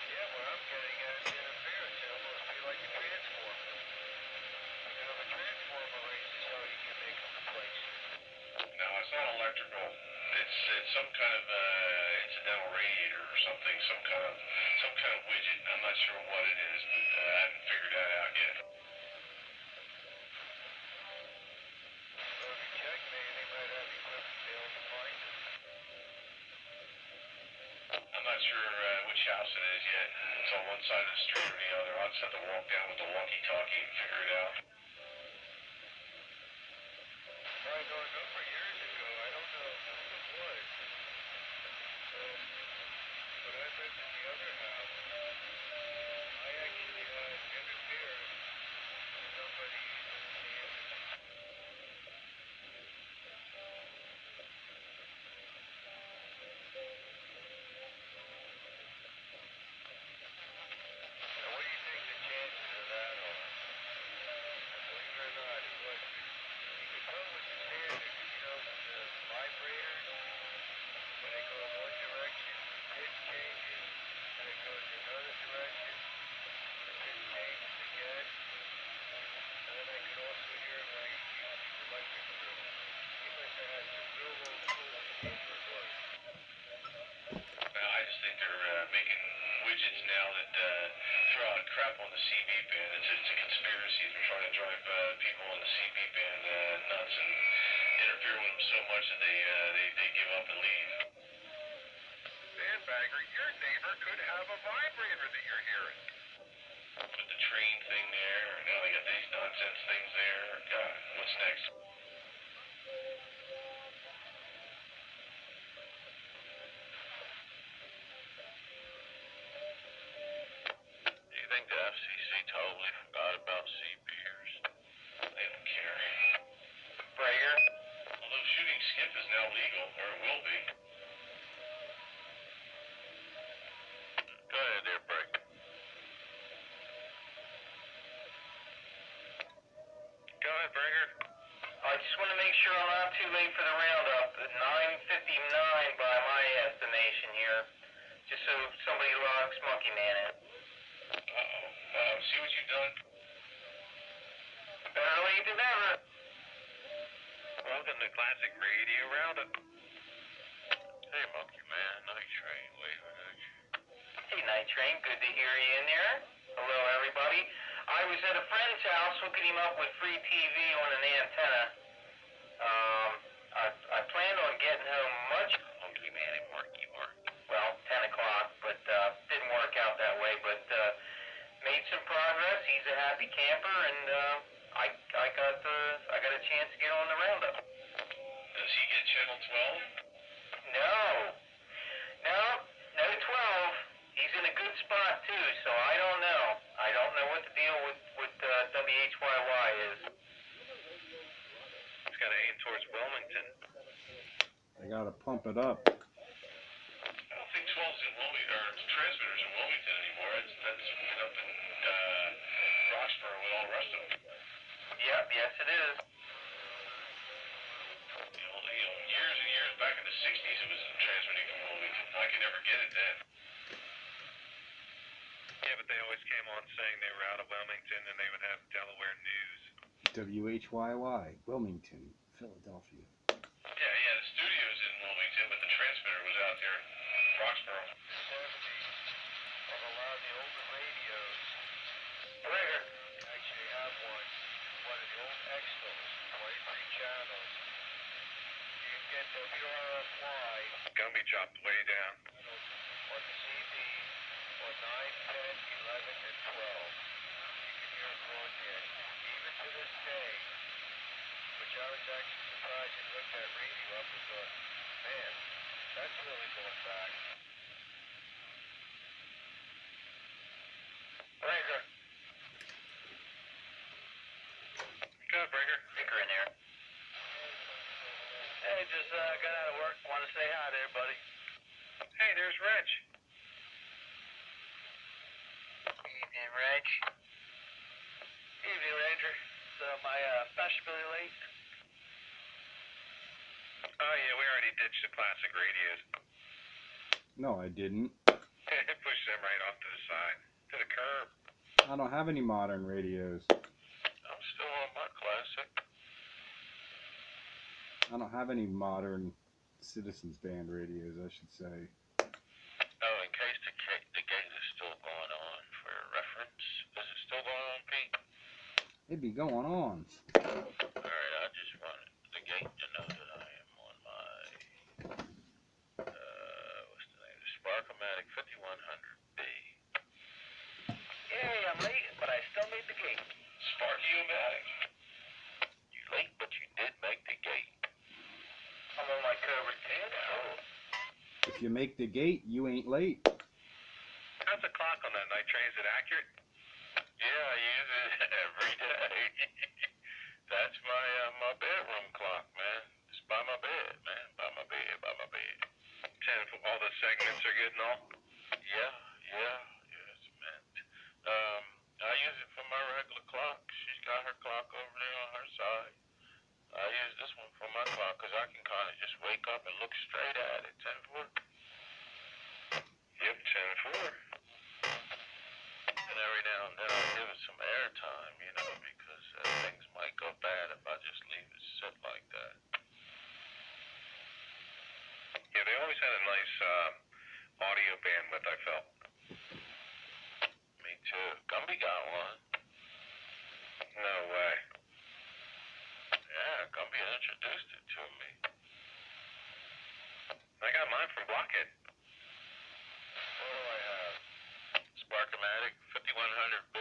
Yeah, what I'm getting at is interference. It almost be like a transformer. You know, if a transformer raises hell, you can make them replace it. No, it's not electrical. It's some kind of incidental radiator or something, some kind of widget. I'm not sure what it is, but I haven't figured that out yet. So if you check, maybe they might have equipment to be able to find it. I'm not sure which house it is yet. It's on one side of the street or the other. I'll just have to walk down with the walkie-talkie and figure it out. I know a number of years ago, I don't know who it was, but I lived in the other house. I actually interfered with somebody using the internet. that throw out crap on the CB band. It's a conspiracy. They're trying to drive people on the CB band nuts and interfere with them so much that they give up and leave. Sandbagger, your neighbor could have a vibrator that you're hearing. Put the train thing there, and now they got these nonsense things there. God, what's next? Do you think the FCC totally forgot about CBers? They don't care. Brager? Although shooting skip is now legal, or it will be. Go ahead there, Break. Go ahead, Breaker. I just want to make sure I'm not too late for the roundup. At 9:59 by my estimation here. Just so somebody locks Monkey Man in. See what you've done? Better late than never. Welcome to Classic Radio Roundup. Hey, Monkey Man, Night Train waving at you. Hey, Night Train. Good to hear you in there. Hello, everybody. I was at a friend's house hooking him up with free TV on an antenna. I planned on getting home much. Monkey Man and Marky Mark. Well, 10 o'clock, but didn't work out that way. But made some progress. He's a happy camper, and I got a chance to get on the roundup. Does he get channel 12? No, 12. He's in a good spot too, so I don't know. I don't know what the deal with WHYY is. It's got to aim towards Wilmington. They gotta pump it up. I don't think 12's in Wilmington, or transmitter's in Wilmington anymore. That's been up in Roxborough with all the rest of them. Yep, yes it is. Years and years back in the 60s, it was transmitting from Wilmington. I could never get it then. Yeah, but they always came on saying they were out of Wilmington and they would have Delaware news. WHYY, Wilmington, Philadelphia. Yeah, the studio's in Wilmington, but the transmitter was out there in Roxborough. Of a lot of the older radios. Brager. You actually have one of the old Extos, 23 channels. You can get WRFY Gonna be chopped way down. on the CD on 9, 10, 11, and 12. You can hear it broadcast. Even to this day, which I was actually surprised and looked that radio up and thought, man, that's really going back. Brager. Go ahead, Breaker. Sticker in there. Hey, just got out of work. Want to say hi to everybody. Hey, there's Reg. Evening, Reg. Evening, Ranger. So, my fashionably late? Oh, yeah, we already ditched the classic radios. No, I didn't. Push them right off to the side. To the curb. I don't have any modern radios. I'm still on my classic. I don't have any modern Citizens Band radios, I should say. Oh, in case the gate is still going on for reference. Is it still going on, Pete? It'd be going on. Alright, I just wanted the gate to know that I am on my, what's the name? The Sparkomatic 5100B. Yay, I'm late, but I still made the gate. Sparky-o-matic. You late, but you did make the gate. I'm on my Cobra 10. If you make the gate, you ain't late. How's the clock on that night train? Is it accurate? Yeah, I use it every day. That's my bedroom clock, man. It's by my bed, man. By my bed. All the segments are good and all? Yeah, yes, man. I use it for my regular clock. She's got her clock over there on her side. I use this one for my clock because I can kind of just wake up and look straight at it. 10-4. Yep, 10-4. And every now and then I'll give it some airtime, you know, because things might go bad if I just leave it sit like that. Yeah, they always had a nice audio bandwidth, I felt. one. No way. Yeah, Gumpy introduced it to me. I got mine from Blockhead. What do I have? Sparkomatic 5100B.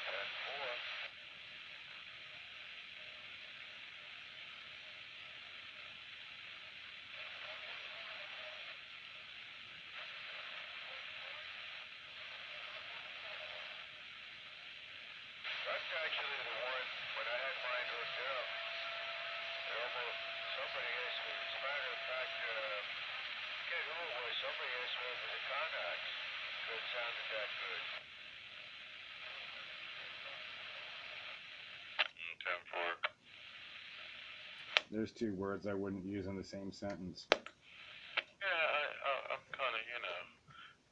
10-4. That's actually the one when I had mine hooked up. Somebody asked me, as a matter of fact, I forget who it was, somebody asked me if it was a Connex. So it sounded that good. 10-4. There's two words I wouldn't use in the same sentence. Yeah, I'm kind of,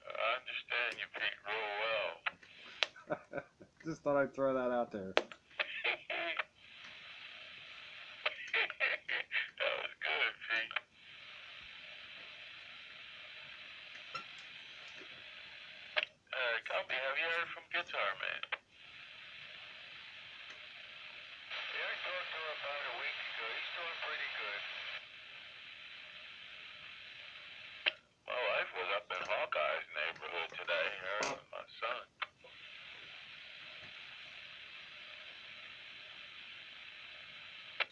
I understand you, Pete, real well. Just thought I'd throw that out there. That was good, Pete. Gumpy, have you heard from Guitar Man? Yeah, I talked to him about a week ago. He's doing pretty good. My wife was up in Hawkeye's neighborhood today, her and my son.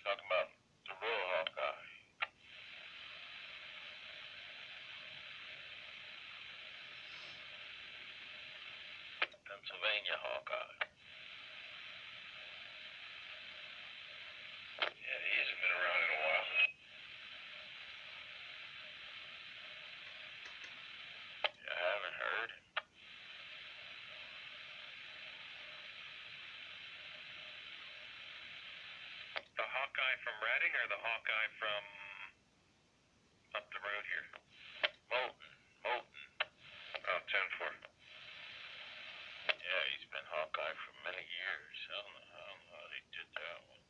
Talking about the real Hawkeye. Pennsylvania Hawkeye. Yeah, he hasn't been around in a while. You haven't heard? The Hawkeye from Reading or the Hawkeye from up the road here? Moulton. Oh, 10-4. Yeah, he's been Hawkeye for many years. I don't know how he did that one.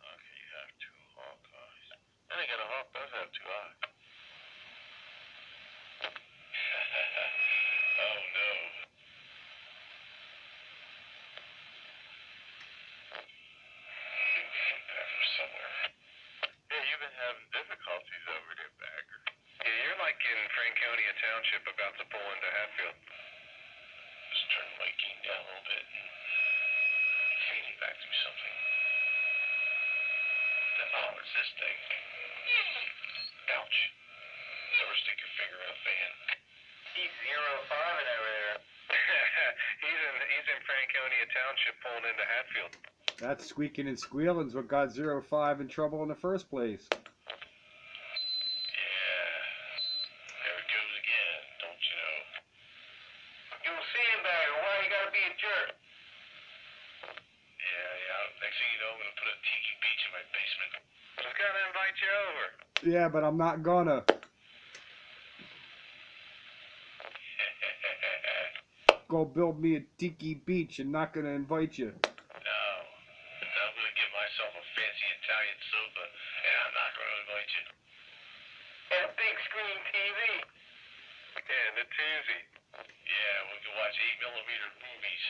How can you have two Hawkeyes? And again, a hawk does have two eyes. Oh, no. That from somewhere. Yeah, you've been having difficulties over there, Bagger. Yeah, you're like in Franconia Township about to pull into Hatfield. Just turn the light gain down a little bit and feeding back through something. Oh, it's this thing. Ouch. Never stick your finger in a fan. He's 0-5 and over there. he's in Franconia Township pulling into Hatfield. That squeaking and squealing's what got 05 in trouble in the first place. Yeah. There it goes again, don't you know? You'll see him better. Why you gotta be a jerk? Yeah. Next thing you know, I'm gonna put a tiki beach in my basement. I was gonna invite you over. Yeah, but I'm not gonna. Go build me a tiki beach and not gonna invite you. No. I'm gonna get myself a fancy Italian sofa, and I'm not gonna invite you. And a big screen TV. Yeah, and the toozy. Yeah, we can watch 8mm movies.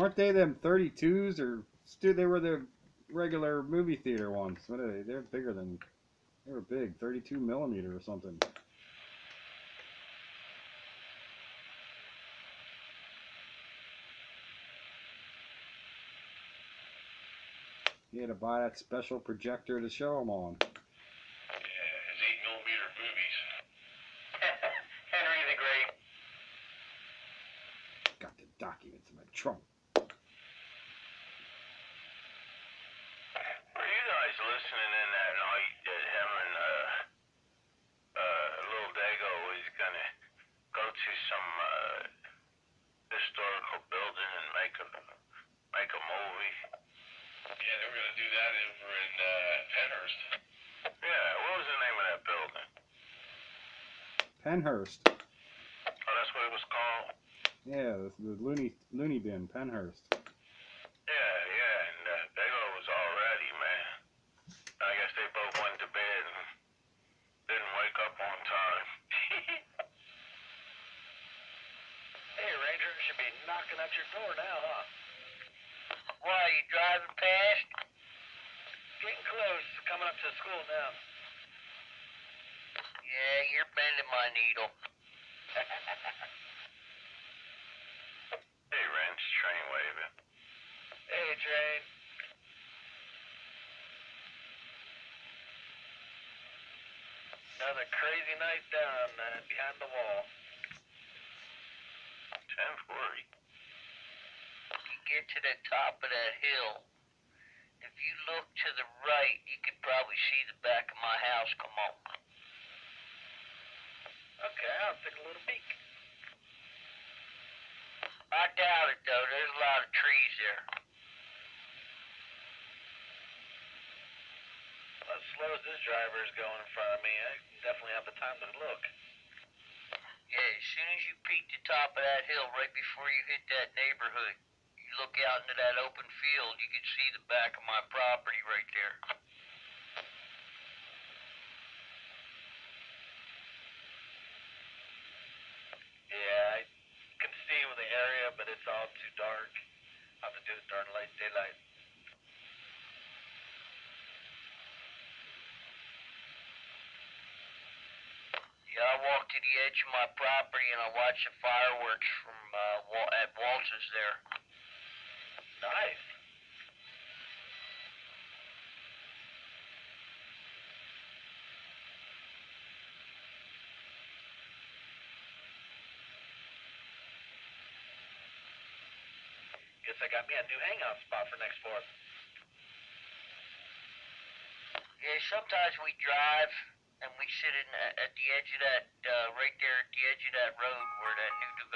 Aren't they them 32s or they were the regular movie theater ones? What are they? They're bigger than they were big, 32mm or something. You had to buy that special projector to show them on. Yeah, his 8mm movies. Henry the Great. Got the documents in my trunk. Were you guys listening in that night that him and Little Dago was gonna go to some historical building and make a movie? Yeah, they were gonna do that over in Penhurst. Yeah, what was the name of that building? Penhurst. Oh, that's what it was called? Yeah, the loony bin, Penhurst. Yeah, and Dago was all ready, man. I guess they both went to bed and didn't wake up on time. out your door now, huh? Why, you driving past? Getting close, coming up to the school now. Yeah, you're bending my needle. Hey, Rance, train waving. Hey, Train. Another crazy night down behind the wall. 10:40. You get to the top of that hill. If you look to the right, you could probably see the back of my house. Come on. Okay, I'll take a little peek. I doubt it, though. There's a lot of trees there. As slow as this driver is going in front of me, I definitely have the time to look. Yeah, as soon as you peek the top of that hill, right before you hit that neighborhood, you look out into that open field, you can see the back of my property right there. Yeah, I can see with the area, but it's all too dark. I'll have to do it during daylight. Yeah, I walk to the edge of my property and I watch the fireworks from at Waltz's there. Nice. Guess I got me a new hangout spot for next 4th. Yeah, sometimes we drive and we sit at the edge of that, right there at the edge of that road where that new